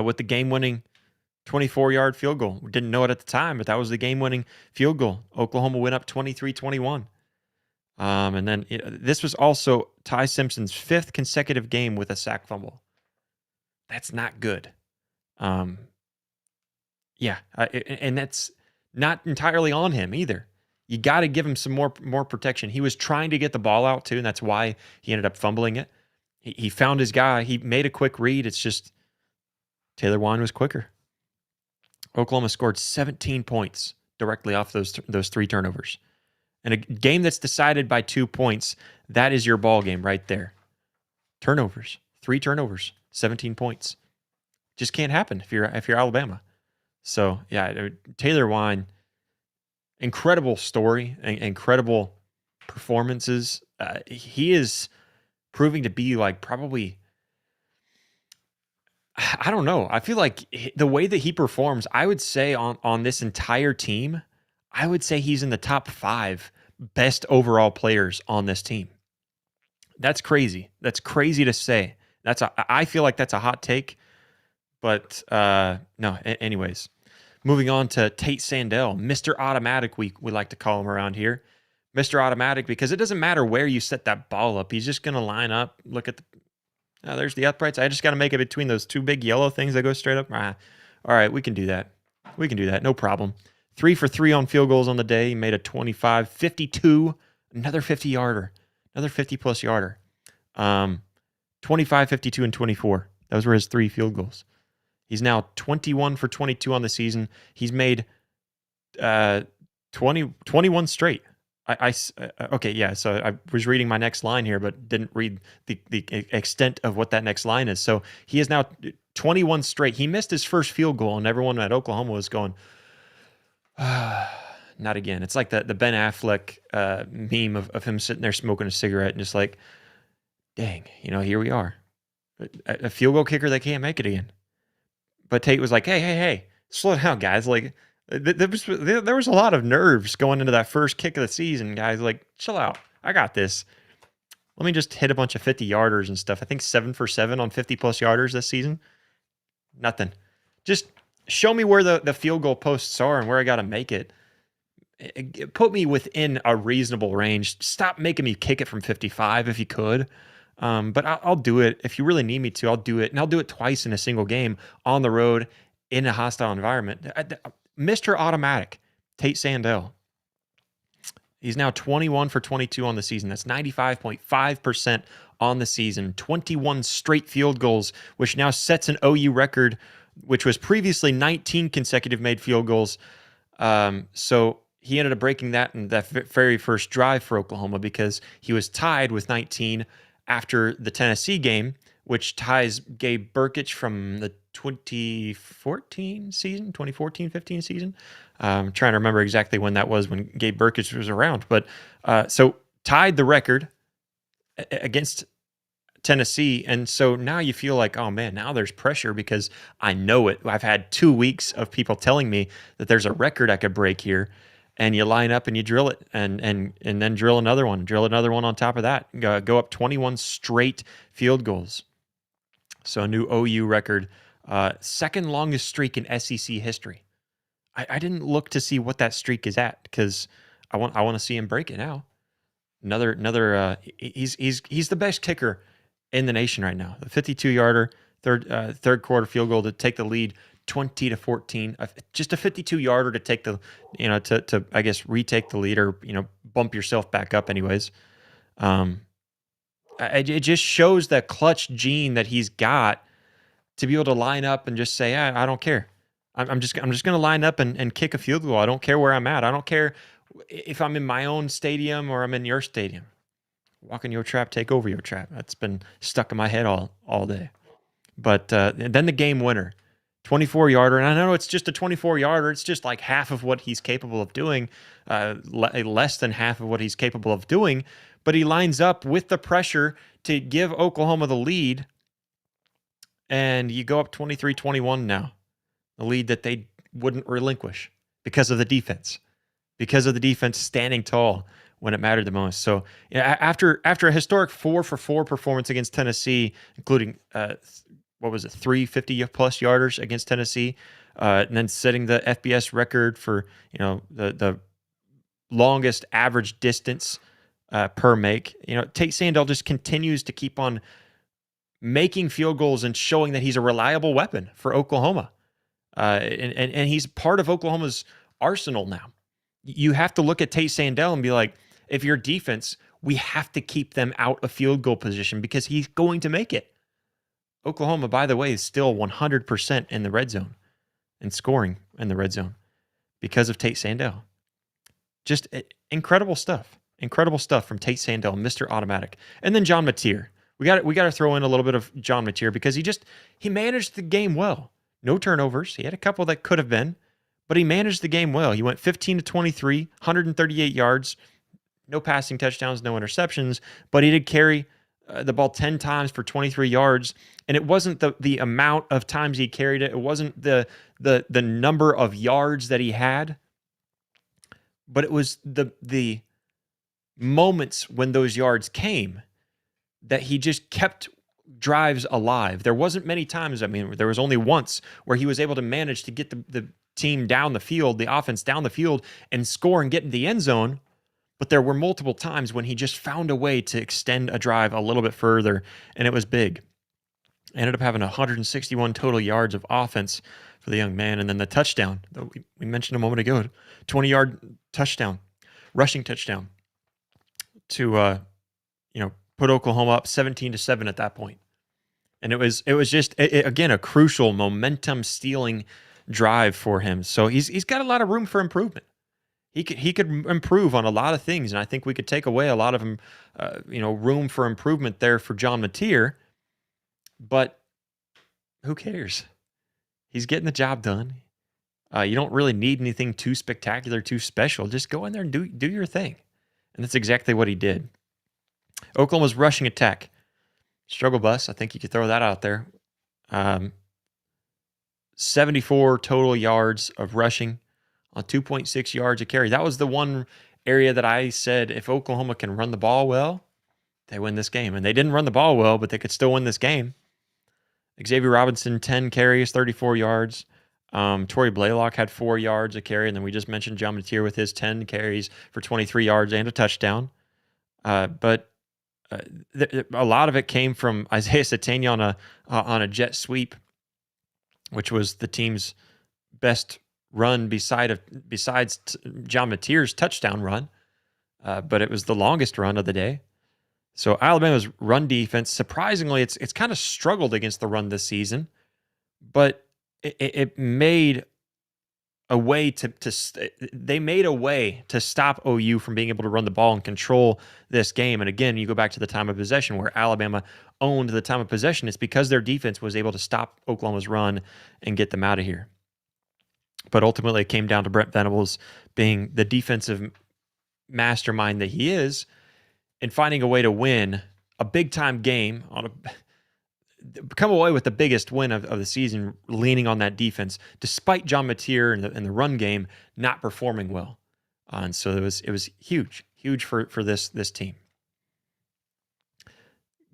with the game-winning 24-yard field goal. We didn't know it at the time, but that was the game-winning field goal. Oklahoma went up 23-21. And then this was also Ty Simpson's 5th consecutive game with a sack fumble. That's not good. And that's not entirely on him either. You got to give him some more protection. He was trying to get the ball out too, and that's why he ended up fumbling it. He found his guy. He made a quick read. It's just Taylor Wine was quicker. Oklahoma scored 17 points directly off those 3 turnovers. And a game that's decided by 2 points, that is your ball game right there. Turnovers, 3 turnovers, 17 points. Just can't happen if you're Alabama. So yeah, Taylor Wine, incredible story, incredible performances. He is proving to be like probably, I don't know. I feel like the way that he performs, I would say on this entire team, I would say he's in the top 5 best overall players on this team. That's crazy. That's crazy to say. I feel like that's a hot take, but no. Anyways, moving on to Tate Sandell, Mr. Automatic. We like to call him around here, Mr. Automatic, because it doesn't matter where you set that ball up. He's just gonna line up. Look at there's the uprights. I just got to make it between those 2 big yellow things that go straight up. All right, we can do that. No problem. 3 for 3 on field goals on the day. He made a 25, 52, another 50-yarder, another 50-plus yarder. 25, 52, and 24. Those were his 3 field goals. He's now 21 for 22 on the season. He's made 21 straight. Okay, yeah, so I was reading my next line here, but didn't read the extent of what that next line is. So he is now 21 straight. He missed his first field goal, and everyone at Oklahoma was going, not again. It's like the Ben Affleck meme of him sitting there smoking a cigarette and just like, dang, here we are. A field goal kicker that can't make it again. But Tate was like, hey, slow down, guys. Like, there was a lot of nerves going into that first kick of the season, guys. Like, chill out. I got this. Let me just hit a bunch of 50-yarders and stuff. I think 7 for 7 on 50-plus yarders this season. Nothing. Just show me where the field goal posts are and where I got to make it. Put me within a reasonable range. Stop making me kick it from 55 if you could. But I'll do it. If you really need me to, I'll do it. And I'll do it twice in a single game on the road in a hostile environment. Mr. Automatic, Tate Sandell. He's now 21 for 22 on the season. That's 95.5% on the season. 21 straight field goals, which now sets an OU record, which was previously 19 consecutive made field goals. So he ended up breaking that in that very first drive for Oklahoma because he was tied with 19 after the Tennessee game, which ties Gabe Burkich from the 2014 15 season. I'm trying to remember exactly when that was, when Gabe Burkich was around. But so tied the record against Tennessee. And so now you feel like, oh man, now there's pressure because I know it. I've had 2 weeks of people telling me that there's a record I could break here. And you line up and you drill it and then drill another one on top of that. Go up 21 straight field goals. So a new OU record, second longest streak in SEC history. I didn't look to see what that streak is at because I want to see him break it now. He's the best kicker in the nation right now. The 52-yarder, third quarter field goal to take the lead, 20-14. Just a 52-yarder to take the, to I guess retake the lead or bump yourself back up anyways. It just shows that clutch gene that he's got to be able to line up and just say, I don't care. I'm just going to line up and kick a field goal. I don't care where I'm at. I don't care if I'm in my own stadium or I'm in your stadium. Walk in your trap, take over your trap. That's been stuck in my head all day. But then the game winner, 24-yarder. And I know it's just a 24-yarder. It's just like half of what he's capable of doing, less than half of what he's capable of doing. But he lines up with the pressure to give Oklahoma the lead. And you go up 23-21 now. The lead that they wouldn't relinquish because of the defense. Because of the defense standing tall when it mattered the most. So after a historic 4-for-4 performance against Tennessee, including 3 50-plus yarders against Tennessee, and then setting the FBS record for the longest average distance per make. Tate Sandell just continues to keep on making field goals and showing that he's a reliable weapon for Oklahoma. And he's part of Oklahoma's arsenal now. You have to look at Tate Sandell and be like, if you're defense, we have to keep them out of field goal position because he's going to make it. Oklahoma, by the way, is still 100% in the red zone and scoring in the red zone because of Tate Sandell. Just incredible stuff. Incredible stuff from Tate Sandell, Mr. Automatic. And then John Mateer. We got to throw in a little bit of John Mateer because he managed the game well. No turnovers. He had a couple that could have been, but he managed the game well. He went 15-23, 138 yards, no passing touchdowns, no interceptions, but he did carry the ball 10 times for 23 yards, and it wasn't the amount of times he carried it. It wasn't the number of yards that he had, but it was the moments when those yards came that he just kept drives alive. There wasn't many times, there was only once where he was able to manage to get the team down the field, the offense down the field, and score and get in the end zone. But there were multiple times when he just found a way to extend a drive a little bit further, and it was big. Ended up having 161 total yards of offense for the young man, and then the touchdown that we mentioned a moment ago, 20-yard touchdown, rushing touchdown to put Oklahoma up 17-7 at that point. And it was just again a crucial momentum stealing drive for him. So he's got a lot of room for improvement. He could improve on a lot of things, and I think we could take away a lot of him, room for improvement there for John Mateer. But who cares? He's getting the job done. You don't really need anything too spectacular, too special. Just go in there and do your thing, and that's exactly what he did. Oklahoma's rushing attack, struggle bus. I think you could throw that out there. 74 total yards of rushing on 2.6 yards a carry. That was the one area that I said if Oklahoma can run the ball well, they win this game. And they didn't run the ball well, but they could still win this game. Xavier Robinson, 10 carries, 34 yards. Torrey Blaylock had 4 yards a carry. And then we just mentioned John Mateer with his 10 carries for 23 yards and a touchdown. But a lot of it came from Isaiah Satania on a jet sweep, which was the team's best run besides John Mateer's touchdown run. but it was the longest run of the day. So Alabama's run defense, surprisingly, it's kind of struggled against the run this season, but it made a way they made a way to stop OU from being able to run the ball and control this game. And again, you go back to the time of possession where Alabama owned the time of possession. It's because their defense was able to stop Oklahoma's run and get them out of here. But ultimately, it came down to Brent Venables being the defensive mastermind that he is and finding a way to win a big-time game come away with the biggest win of the season, leaning on that defense, despite John Mateer and the run game not performing well. And so it was huge for this team.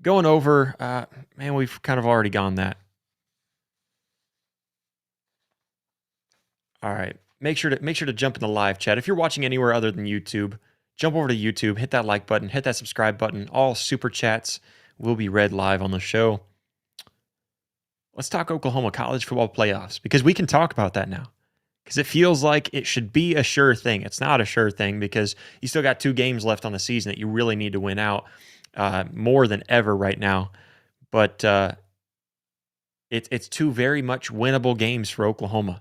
Going over, man, we've kind of already gone that. All right, make sure to jump in the live chat. If you're watching anywhere other than YouTube, jump over to YouTube, hit that like button, hit that subscribe button. All super chats will be read live on the show. Let's talk Oklahoma college football playoffs, because we can talk about that now, because it feels like it should be a sure thing. It's not a sure thing because you still got 2 games left on the season that you really need to win out more than ever right now. But it's 2 very much winnable games for Oklahoma.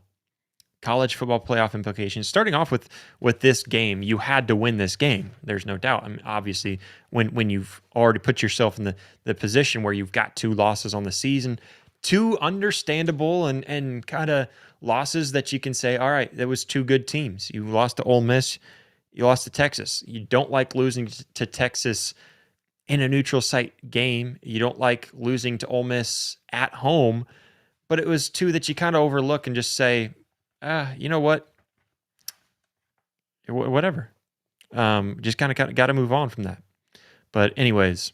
College football playoff implications. Starting off with this game, you had to win this game. There's no doubt. I mean, obviously, when you've already put yourself in the position where you've got 2 losses on the season, 2 understandable and kind of losses that you can say, all right, there was 2 good teams. You lost to Ole Miss, you lost to Texas. You don't like losing to Texas in a neutral site game. You don't like losing to Ole Miss at home, but it was 2 that you kind of overlook and just say, you know what? Whatever. Just kind of got to move on from that. But anyways,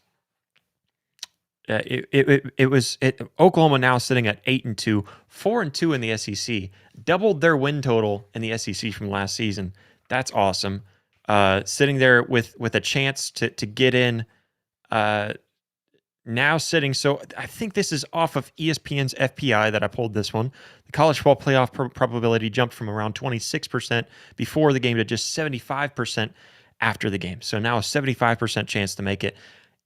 Oklahoma now sitting at 8-2, 4-2 in the SEC, doubled their win total in the SEC from last season. That's awesome. Sitting there with a chance to get in. Now sitting, so I think this is off of ESPN's FPI that I pulled this one. The college football playoff probability jumped from around 26% before the game to just 75% after the game. So now a 75% chance to make it.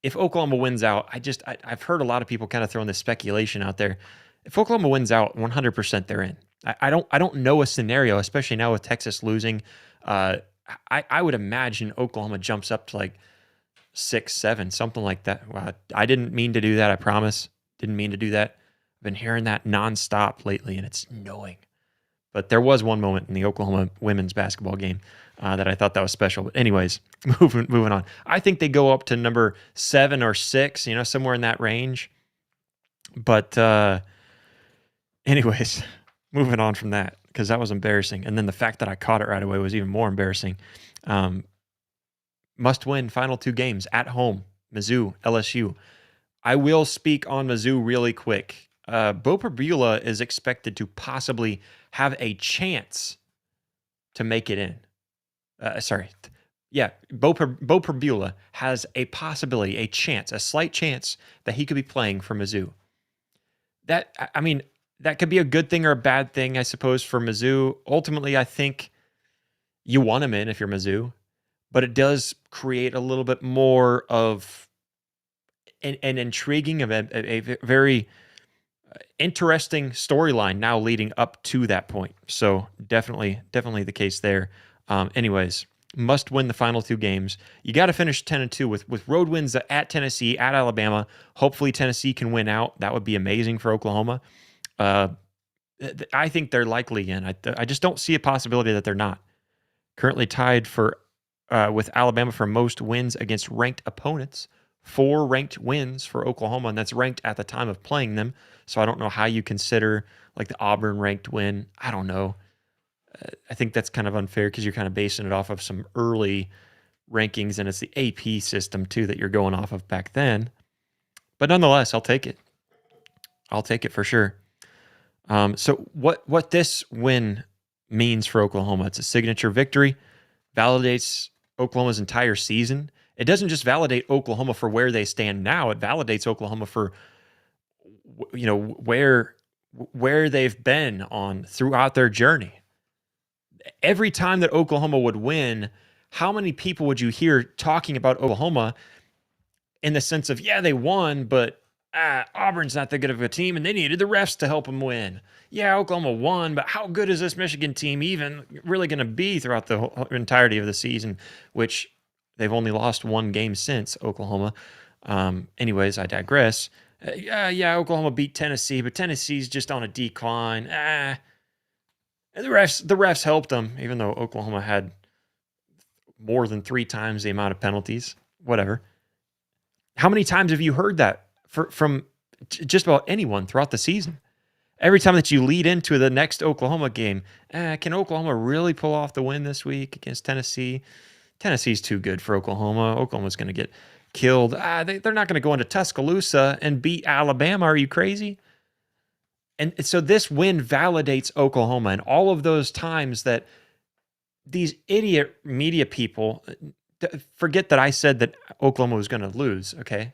If Oklahoma wins out, I've heard a lot of people kind of throwing this speculation out there. If Oklahoma wins out, 100% they're in. I don't know a scenario, especially now with Texas losing. I would imagine Oklahoma jumps up to like 6, 7, something like that. Wow, I didn't mean to do that. I promise. Didn't mean to do that. I've been hearing that nonstop lately, and it's annoying. But there was one moment in the Oklahoma women's basketball game that I thought that was special. But anyways, moving on. I think they go up to number 7 or 6, somewhere in that range. But anyways, moving on from that, because that was embarrassing. And then the fact that I caught it right away was even more embarrassing. Must win final 2 games at home, Mizzou, LSU. I will speak on Mizzou really quick. Bo Perbula is expected to possibly have a chance to make it in. Bo Perbula has a possibility, a chance, a slight chance that he could be playing for Mizzou. That could be a good thing or a bad thing, I suppose, for Mizzou. Ultimately, I think you want him in if you're Mizzou. But it does create a little bit more of an intriguing, of a very interesting storyline now leading up to that point. So definitely the case there. Anyways, must win the final 2 games. You got to finish 10-2 with road wins at Tennessee, at Alabama. Hopefully Tennessee can win out. That would be amazing for Oklahoma. I think they're likely in. I just don't see a possibility that they're not. Currently tied with Alabama for most wins against ranked opponents. 4 ranked wins for Oklahoma, and that's ranked at the time of playing them. So I don't know how you consider like the Auburn ranked win. I don't know. I think that's kind of unfair because you're kind of basing it off of some early rankings, and it's the AP system too that you're going off of back then. But nonetheless, I'll take it. I'll take it for sure. So what this win means for Oklahoma, it's a signature victory, validates Oklahoma's entire season. It doesn't just validate Oklahoma for where they stand now. It validates Oklahoma for where they've been on throughout their journey. Every time that Oklahoma would win, how many people would you hear talking about Oklahoma in the sense of, yeah, they won, but Auburn's not that good of a team, and they needed the refs to help them win. Yeah, Oklahoma won, but how good is this Michigan team even really going to be throughout the whole entirety of the season, which they've only lost one game since Oklahoma. Anyways, I digress. Yeah, Oklahoma beat Tennessee, but Tennessee's just on a decline. The refs helped them, even though Oklahoma had more than 3 times the amount of penalties. Whatever. How many times have you heard that from just about anyone throughout the season? Every time that you lead into the next Oklahoma game, can Oklahoma really pull off the win this week against Tennessee? Tennessee's too good for Oklahoma. Oklahoma's going to get killed. They're not going to go into Tuscaloosa and beat Alabama. Are you crazy? And so this win validates Oklahoma, and all of those times that these idiot media people forget that I said that Oklahoma was going to lose. Okay,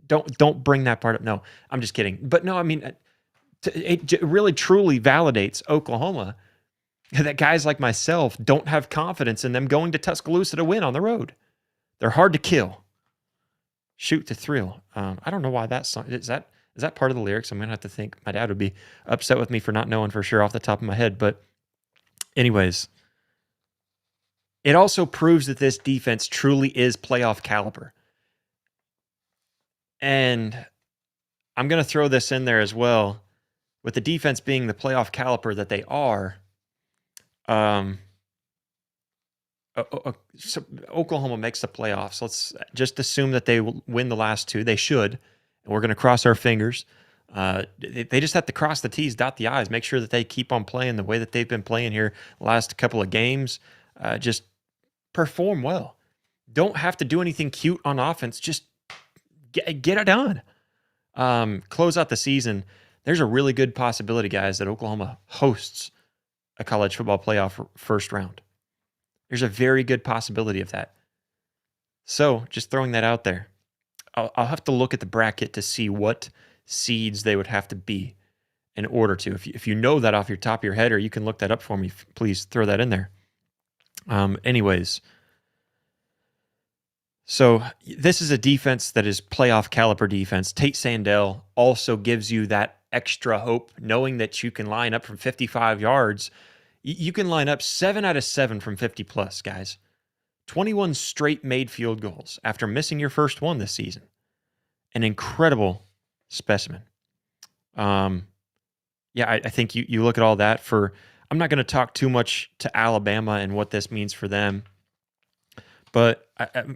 don't bring that part up. No, I'm just kidding. But no, I mean, it really truly validates Oklahoma that guys like myself don't have confidence in them going to Tuscaloosa to win on the road. They're hard to kill. Shoot to thrill. I don't know why that song is that part of the lyrics. I'm gonna have to think. My dad would be upset with me for not knowing for sure off the top of my head. But anyways, it also proves that this defense truly is playoff caliber. And I'm gonna throw this in there as well. With the defense being the playoff caliber that they are, so Oklahoma makes the playoffs. Let's just assume that they will win the last 2. They should, and we're going to cross our fingers. They just have to cross the T's, dot the I's, make sure that they keep on playing the way that they've been playing here the last couple of games. Just perform well. Don't have to do anything cute on offense. Just get it done. Close out the season. There's a really good possibility, guys, that Oklahoma hosts a college football playoff first round. There's a very good possibility of that. So just throwing that out there. I'll have to look at the bracket to see what seeds they would have to be in order to. If you know that off your top of your head, or you can look that up for me, please throw that in there. Anyways, so this is a defense that is playoff caliber defense. Tate Sandell also gives you that extra hope, knowing that you can line up from 55 yards. You can line up 7 out of 7 from 50 plus, guys. 21 straight made field goals after missing your first one this season. An incredible specimen. I think you look at all that for. I'm not going to talk too much to Alabama and what this means for them. But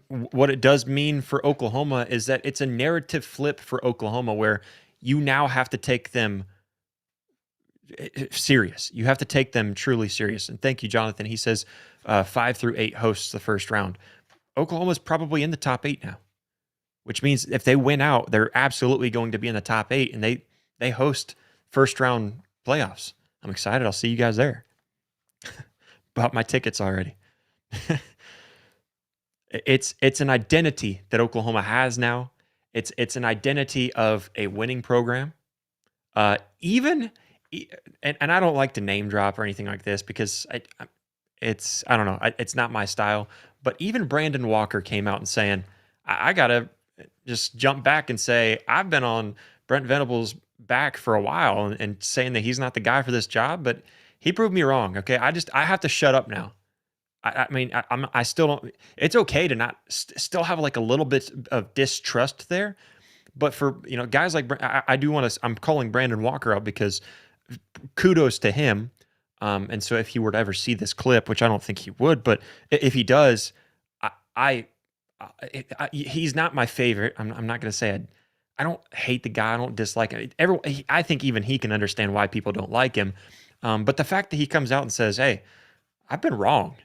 what it does mean for Oklahoma is that it's a narrative flip for Oklahoma where you now have to take them serious. You have to take them truly serious. And thank you, Jonathan. He says 5 through 8 hosts the first round. Oklahoma's probably in the top 8 now, which means if they win out, they're absolutely going to be in the top 8, and they host first round playoffs. I'm excited. I'll see you guys there. Bought my tickets already. It's an identity that Oklahoma has now. It's an identity of a winning program. And I don't like to name drop or anything like this because I don't know. It's not my style. But even Brandon Walker came out and saying, I got to just jump back and say, I've been on Brent Venable's back for a while and saying that he's not the guy for this job, but he proved me wrong. Okay. I have to shut up now. I still don't. It's okay to not still have like a little bit of distrust there, but for guys like I do want to. I'm calling Brandon Walker out because kudos to him. And so if he were to ever see this clip, which I don't think he would, but if he does, he's not my favorite. I'm not going to say I don't hate the guy. I don't dislike him. I think even he can understand why people don't like him. But the fact that he comes out and says, "Hey, I've been wrong."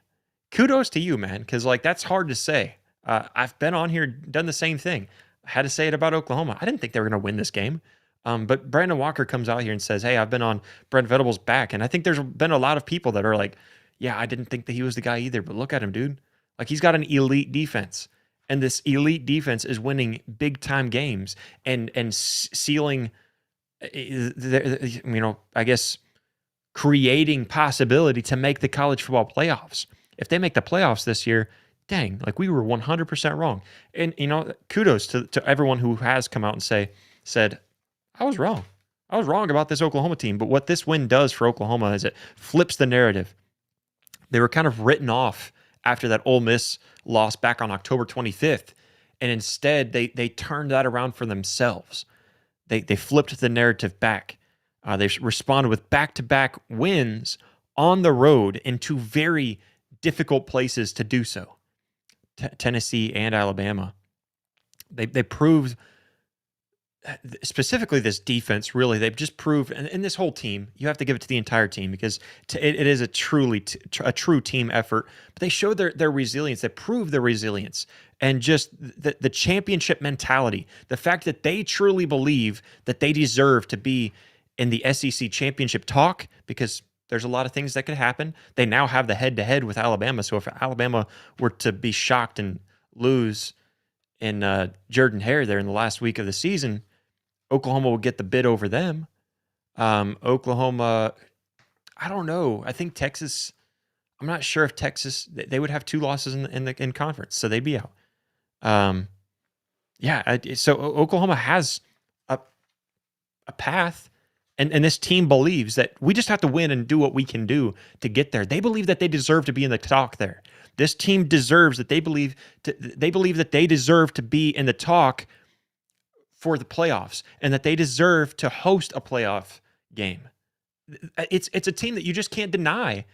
Kudos to you, man, because that's hard to say. I've been on here, done the same thing. I had to say it about Oklahoma. I didn't think they were going to win this game. But Brandon Walker comes out here and says, hey, I've been on Brent Venable's back. And I think there's been a lot of people that are like, yeah, I didn't think that he was the guy either. But look at him, dude. Like, he's got an elite defense. And this elite defense is winning big-time games and sealing, I guess, creating possibility to make the college football playoffs. If they make the playoffs this year, dang, like we were 100% wrong. And, kudos to everyone who has come out and said, I was wrong. I was wrong about this Oklahoma team. But what this win does for Oklahoma is it flips the narrative. They were kind of written off after that Ole Miss loss back on October 25th. And instead, they turned that around for themselves. They flipped the narrative back. They responded with back-to-back wins on the road in two very difficult places to do so. Tennessee and Alabama. They proved, specifically this defense, really, they've just proved, and this whole team, you have to give it to the entire team because it is a true team effort, but they showed their resilience. They proved their resilience and just the championship mentality, the fact that they truly believe that they deserve to be in the SEC championship talk because there's a lot of things that could happen. They now have the head-to-head with Alabama, so if Alabama were to be shocked and lose in Jordan-Hare there in the last week of the season, Oklahoma will get the bid over them. Oklahoma, I don't know. I think Texas, I'm not sure if Texas, they would have two losses in conference, so they'd be out. So Oklahoma has a path, and this team believes that we just have to win and do what we can do to get there. They believe that they deserve to be in the talk there. This team deserves that they believe that they deserve to be in the talk for the playoffs and that they deserve to host a playoff game. It's a team that you just can't deny.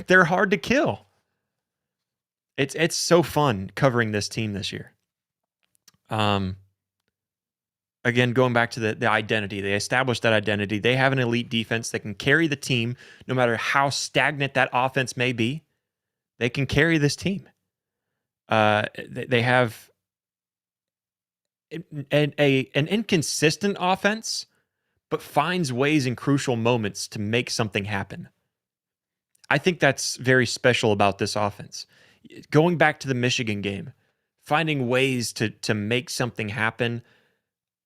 They're hard to kill. It's so fun covering this team this year. Again, going back to the identity, they established that identity. They have an elite defense that can carry the team no matter how stagnant that offense may be. They can carry this team. They have an inconsistent offense, but finds ways in crucial moments to make something happen. I think that's very special about this offense. Going back to the Michigan game, finding ways to make something happen.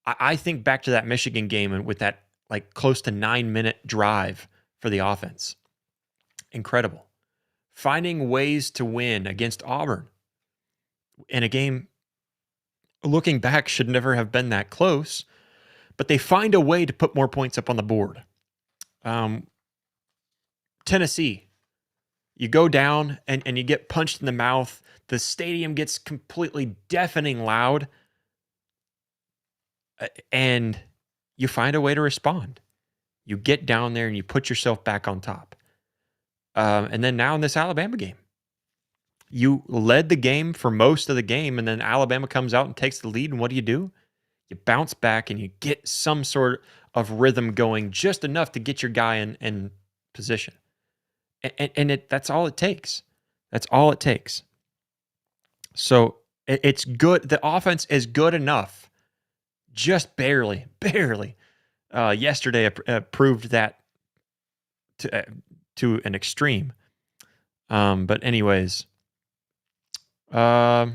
I think back to that Michigan game and with that like close to 9-minute drive for the offense. Incredible. Finding ways to win against Auburn in a game, looking back, should never have been that close, but they find a way to put more points up on the board. Tennessee, you go down and you get punched in the mouth. The stadium gets completely deafening loud, and you find a way to respond. You get down there and you put yourself back on top. And then now in this Alabama game, you led the game for most of the game, and then Alabama comes out and takes the lead, and what do? You bounce back and you get some sort of rhythm going, just enough to get your guy in position. And that's all it takes. That's all it takes. So it's good. The offense is good enough, just barely. Yesterday proved that to an extreme. But anyways, yeah.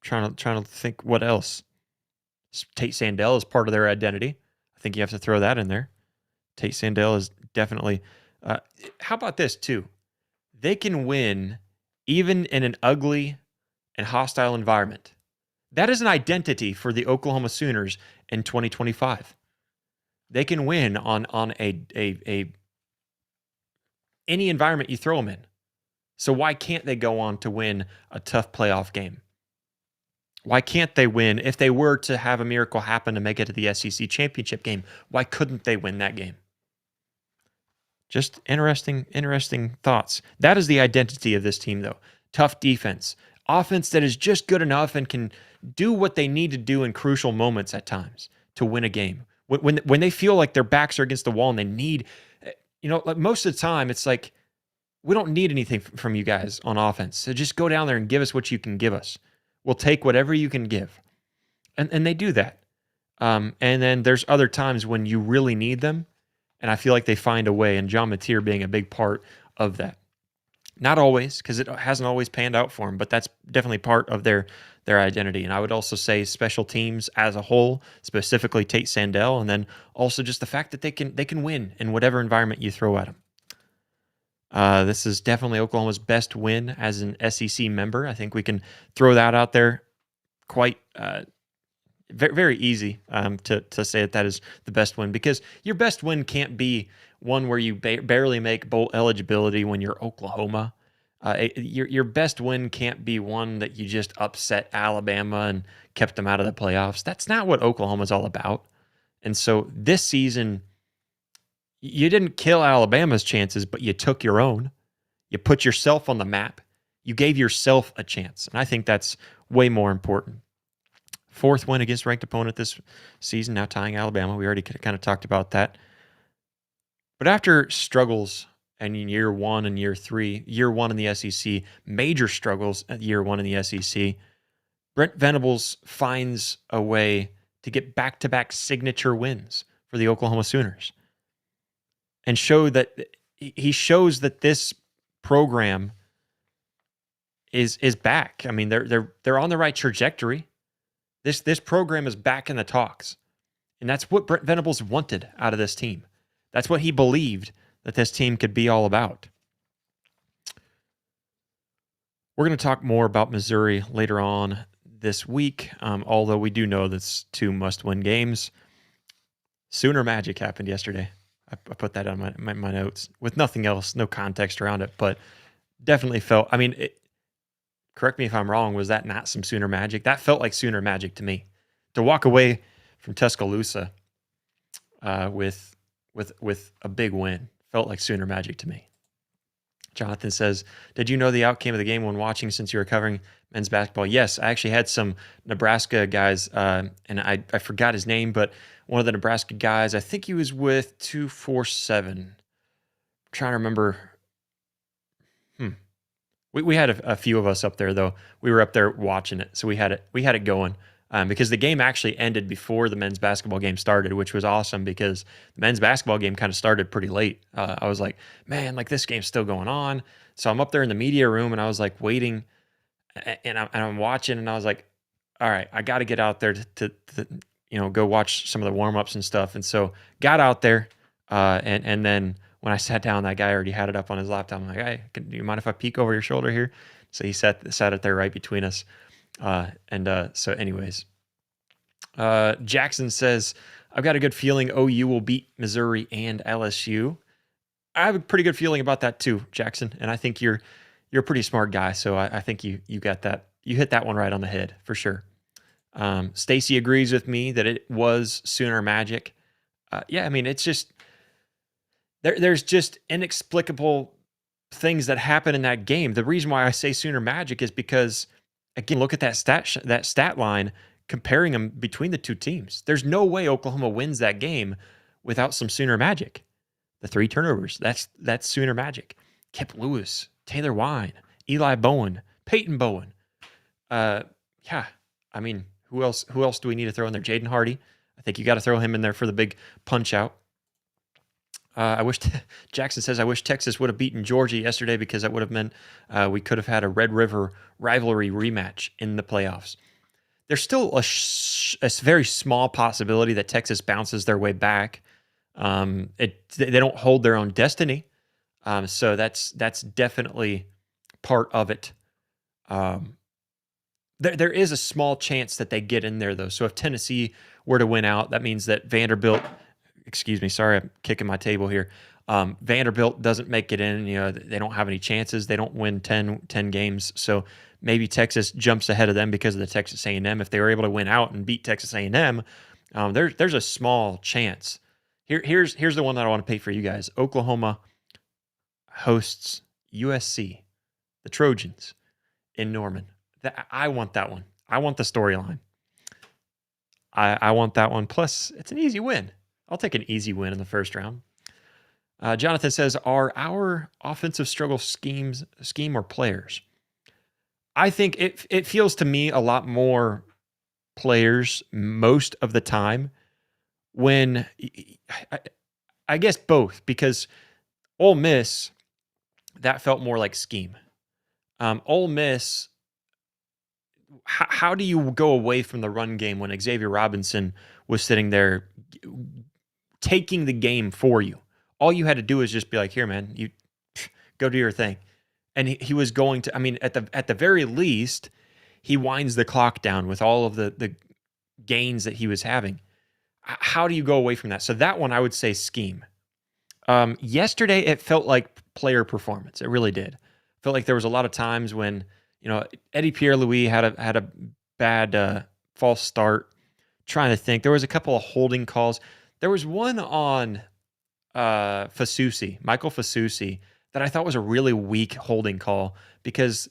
Trying to think what else. Tate Sandell is part of their identity. I think you have to throw that in there. Tate Sandell is definitely. How about this too? They can win even in an ugly and hostile environment. That is an identity for the Oklahoma Sooners in 2025. They can win on a any environment you throw them in. So why can't they go on to win a tough playoff game? Why can't they win if they were to have a miracle happen to make it to the SEC championship game? Why couldn't they win that game? Just interesting thoughts. That is the identity of this team, though. Tough defense. Offense that is just good enough and can do what they need to do in crucial moments at times to win a game. When they feel like their backs are against the wall and they need, like most of the time, it's like, we don't need anything from you guys on offense. So just go down there and give us what you can give us. We'll take whatever you can give. And they do that. And then there's other times when you really need them, and I feel like they find a way, and John Mateer being a big part of that. Not always, because it hasn't always panned out for them, but that's definitely part of their identity. And I would also say special teams as a whole, specifically Tate Sandell, and then also just the fact that they can win in whatever environment you throw at them. This is definitely Oklahoma's best win as an SEC member. I think we can throw that out there quite very, very easy to say that is the best win, because your best win can't be one where you barely make bowl eligibility when you're Oklahoma. Your best win can't be one that you just upset Alabama and kept them out of the playoffs. That's not what Oklahoma's all about. And so this season, you didn't kill Alabama's chances, but you took your own. You put yourself on the map. You gave yourself a chance. And I think that's way more important. 4th win against ranked opponent this season, now tying Alabama. We already kind of talked about that. But after struggles in year 1 and year 3, year 1 in the SEC, major struggles at year 1 in the SEC, Brent Venables finds a way to get back-to-back signature wins for the Oklahoma Sooners, and he shows that this program is back. I mean, they're on the right trajectory. This program is back in the talks, and that's what Brent Venables wanted out of this team. That's what he believed that this team could be all about. We're going to talk more about Missouri later on this week, although we do know that's 2 must-win games. Sooner magic happened yesterday. I put that on my notes with nothing else, no context around it, but definitely felt, I mean, correct me if I'm wrong, was that not some Sooner magic? That felt like Sooner magic to me. To walk away from Tuscaloosa with a big win felt like Sooner magic to me. Jonathan says, did you know the outcome of the game when watching, since you were covering men's basketball? Yes, I actually had some Nebraska guys, and I forgot his name, but one of the Nebraska guys, I think he was with 247. I'm trying to remember. We had a few of us up there, though. We were up there watching it, so we had it going. Because the game actually ended before the men's basketball game started, which was awesome because the men's basketball game kind of started pretty late. I was like, man, like this game's still going on. So I'm up there in the media room and I was like waiting, and I'm watching, and I was like, all right, I got to get out there to go watch some of the warm-ups and stuff. And so got out there, and then when I sat down, that guy already had it up on his laptop. I'm like, hey, do you mind if I peek over your shoulder here? So he sat it there right between us. So anyways, Jackson says, I've got a good feeling OU will beat Missouri and LSU. I have a pretty good feeling about that too, Jackson. And I think you're a pretty smart guy. So I think you got that. You hit that one right on the head for sure. Stacy agrees with me that it was Sooner magic. Yeah, I mean, it's just, there's just inexplicable things that happen in that game. The reason why I say Sooner magic is because, again, look at that stat line comparing them between the two teams. There's no way Oklahoma wins that game without some Sooner magic. The 3 turnovers, that's Sooner magic. Kip Lewis, Taylor Wine, Eli Bowen, Peyton Bowen. Yeah, I mean, who else do we need to throw in there? Jaden Hardy. I think you got to throw him in there for the big punch out. Jackson says, I wish Texas would have beaten Georgia yesterday because that would have meant we could have had a Red River rivalry rematch in the playoffs. There's still a very small possibility that Texas bounces their way back. They don't hold their own destiny, so that's definitely part of it. There is a small chance that they get in there, though. So if Tennessee were to win out, that means that Vanderbilt. Excuse me, sorry, I'm kicking my table here. Vanderbilt doesn't make it in. They don't have any chances. They don't win 10 games. So maybe Texas jumps ahead of them because of the Texas A&M. If they were able to win out and beat Texas A&M, there's a small chance. Here's the one that I want to pick for you guys. Oklahoma hosts USC, the Trojans, in Norman. I want that one. I want the storyline. I want that one. Plus, it's an easy win. I'll take an easy win in the first round. Jonathan says, are our offensive struggle scheme or players? I think it feels to me a lot more players most of the time, when I guess both, because Ole Miss, that felt more like scheme. Ole Miss, how do you go away from the run game when Xavier Robinson was sitting there taking the game for you? All you had to do is just be like, here, man, you go do your thing. And he was going to, I mean, at the very least, he winds the clock down with all of the gains that he was having. How do you go away from that? So that one, I would say scheme. Yesterday, it felt like player performance. It really did. Felt like there was a lot of times when, Eddie Pierre-Louis had a bad false start. Trying to think. There was a couple of holding calls. There was one on Michael Fasusi, that I thought was a really weak holding call because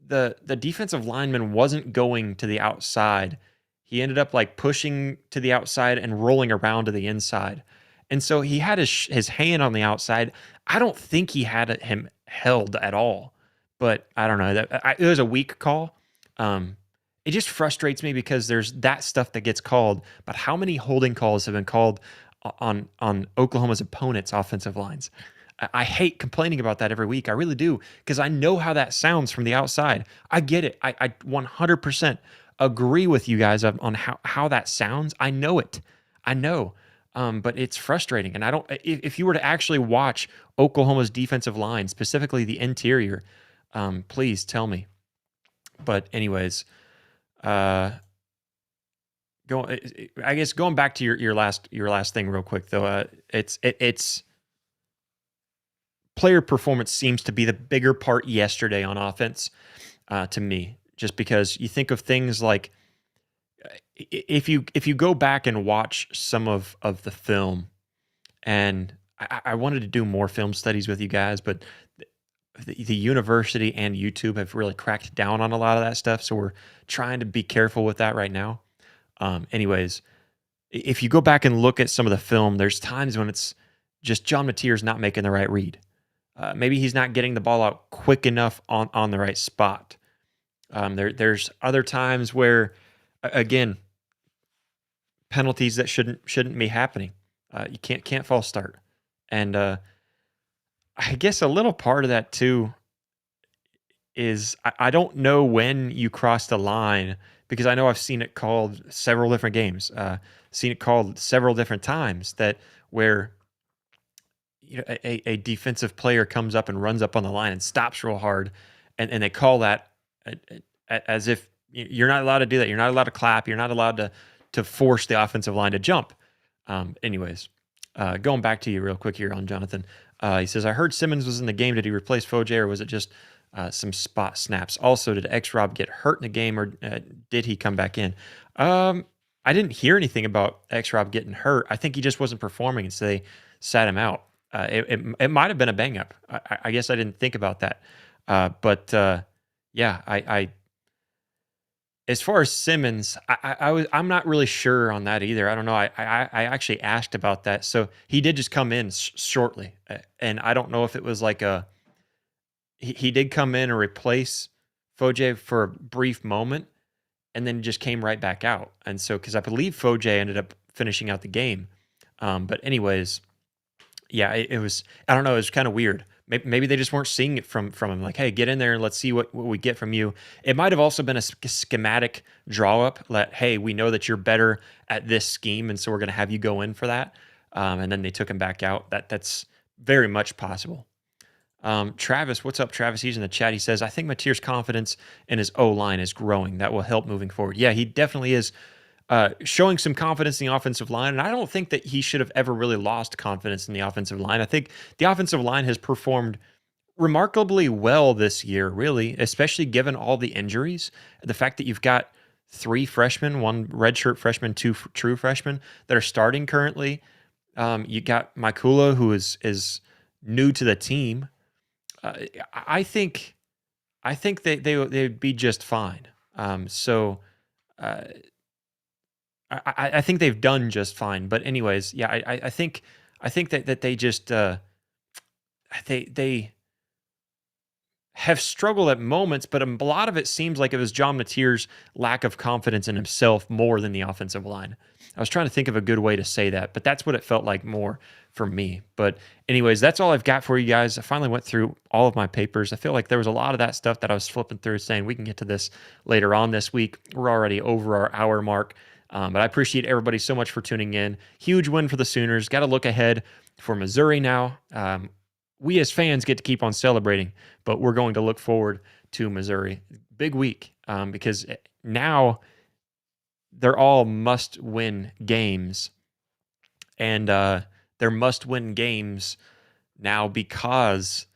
the defensive lineman wasn't going to the outside. He ended up like pushing to the outside and rolling around to the inside. And so he had his hand on the outside. I don't think he had him held at all, but I don't know. It was a weak call. It just frustrates me because there's that stuff that gets called, but how many holding calls have been called on Oklahoma's opponents' offensive lines? I hate complaining about that every week. I really do, because I know how that sounds from the outside. I get it. I 100% agree with you guys on how that sounds. I know it. I know. But it's frustrating. And I don't, if you were to actually watch Oklahoma's defensive line, specifically the interior, please tell me. But anyways, I guess going back to your last thing real quick though, it's player performance seems to be the bigger part yesterday on offense, to me, just because you think of things like if you go back and watch some of the film, and I wanted to do more film studies with you guys, but the university and YouTube have really cracked down on a lot of that stuff, so we're trying to be careful with that right now. Anyways, if you go back and look at some of the film, there's times when it's just John Mateer's not making the right read. Maybe he's not getting the ball out quick enough on the right spot. There's other times where, again, penalties that shouldn't be happening. You can't false start, and I guess a little part of that too is I don't know when you cross the line, because I know I've seen it called several different games, seen it called several different times where a defensive player comes up and runs up on the line and stops real hard, and they call that as if you're not allowed to do that. You're not allowed to clap. You're not allowed to force the offensive line to jump. Anyways, going back to you real quick here on Jonathan. He says, I heard Simmons was in the game. Did he replace Foje, or was it just some spot snaps? Also, did X-Rob get hurt in the game, or did he come back in? I didn't hear anything about X-Rob getting hurt. I think he just wasn't performing, and so they sat him out. It might have been a bang-up. I guess I didn't think about that. But I as far as Simmons, I'm not really sure on that either. I don't know. I actually asked about that. So he did just come in shortly, and I don't know if it was like he did come in and replace Foje for a brief moment, and then just came right back out. And so, because I believe Foje ended up finishing out the game. But anyways, yeah, it was. I don't know. It was kind of weird. Maybe they just weren't seeing it from him. Like, hey, get in there and let's see what we get from you. It might have also been a schematic draw up. Hey, we know that you're better at this scheme, and so we're going to have you go in for that. And then they took him back out. That's very much possible. Travis, what's up, Travis? He's in the chat. He says, I think Mateer's confidence in his O-line is growing. That will help moving forward. Yeah, he definitely is. Showing some confidence in the offensive line. And I don't think that he should have ever really lost confidence in the offensive line. I think the offensive line has performed remarkably well this year, really, especially given all the injuries. The fact that you've got 3 freshmen, 1 redshirt freshman, 2 true freshmen that are starting currently. You got Mikula, who is new to the team. I think they'd be just fine. I think they've done just fine. But anyways, yeah, I think that they just they have struggled at moments, but a lot of it seems like it was John Mateer's lack of confidence in himself more than the offensive line. I was trying to think of a good way to say that, but that's what it felt like more for me. But anyways, that's all I've got for you guys. I finally went through all of my papers. I feel like there was a lot of that stuff that I was flipping through saying we can get to this later on this week. We're already over our hour mark. But I appreciate everybody so much for tuning in. Huge win for the Sooners. Got to look ahead for Missouri now. we as fans get to keep on celebrating, but we're going to look forward to Missouri. Big week, because now they're all must-win games, and they're must-win games now because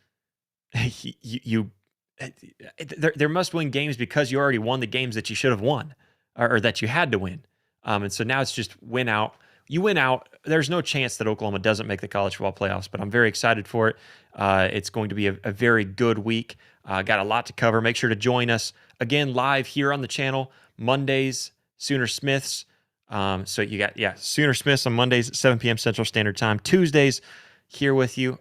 they're must-win games because you already won the games that you should have won or that you had to win. And so now it's just win out. You win out. There's no chance that Oklahoma doesn't make the college football playoffs, but I'm very excited for it. It's going to be a very good week. Got a lot to cover. Make sure to join us again live here on the channel Mondays, Sooner Smiths. So you got Sooner Smiths on Mondays at 7 p.m. Central Standard Time. Tuesdays here with you.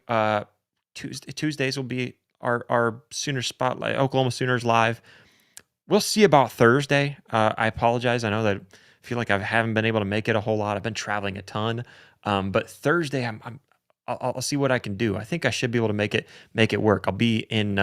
Tuesdays will be our Sooner Spotlight, Oklahoma Sooners Live. We'll see about Thursday. I apologize. I know that I feel like I haven't been able to make it a whole lot. I've been traveling a ton. But Thursday, I'll see what I can do. I think I should be able to make it work. I'll be in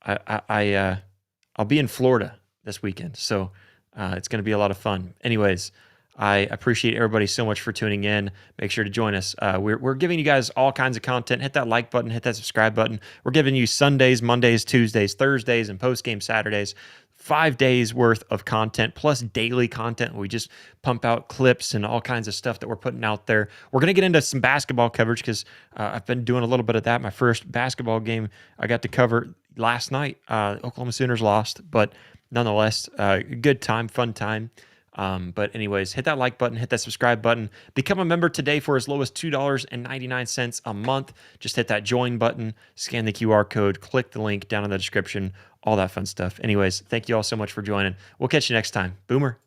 I'll be in Florida this weekend, so it's going to be a lot of fun. Anyways, I appreciate everybody so much for tuning in. Make sure to join us. We're giving you guys all kinds of content. Hit that like button, hit that subscribe button. We're giving you Sundays, Mondays, Tuesdays, Thursdays, and post-game Saturdays. 5 days worth of content plus daily content. We just pump out clips and all kinds of stuff that we're putting out there. We're going to get into some basketball coverage because I've been doing a little bit of that. My first basketball game I got to cover last night. Oklahoma Sooners lost, but nonetheless, good time, fun time. But anyways, hit that like button, hit that subscribe button. Become a member today for as low as $2.99 a month. Just hit that join button, scan the QR code, click the link down in the description, all that fun stuff. Anyways, thank you all so much for joining. We'll catch you next time. Boomer.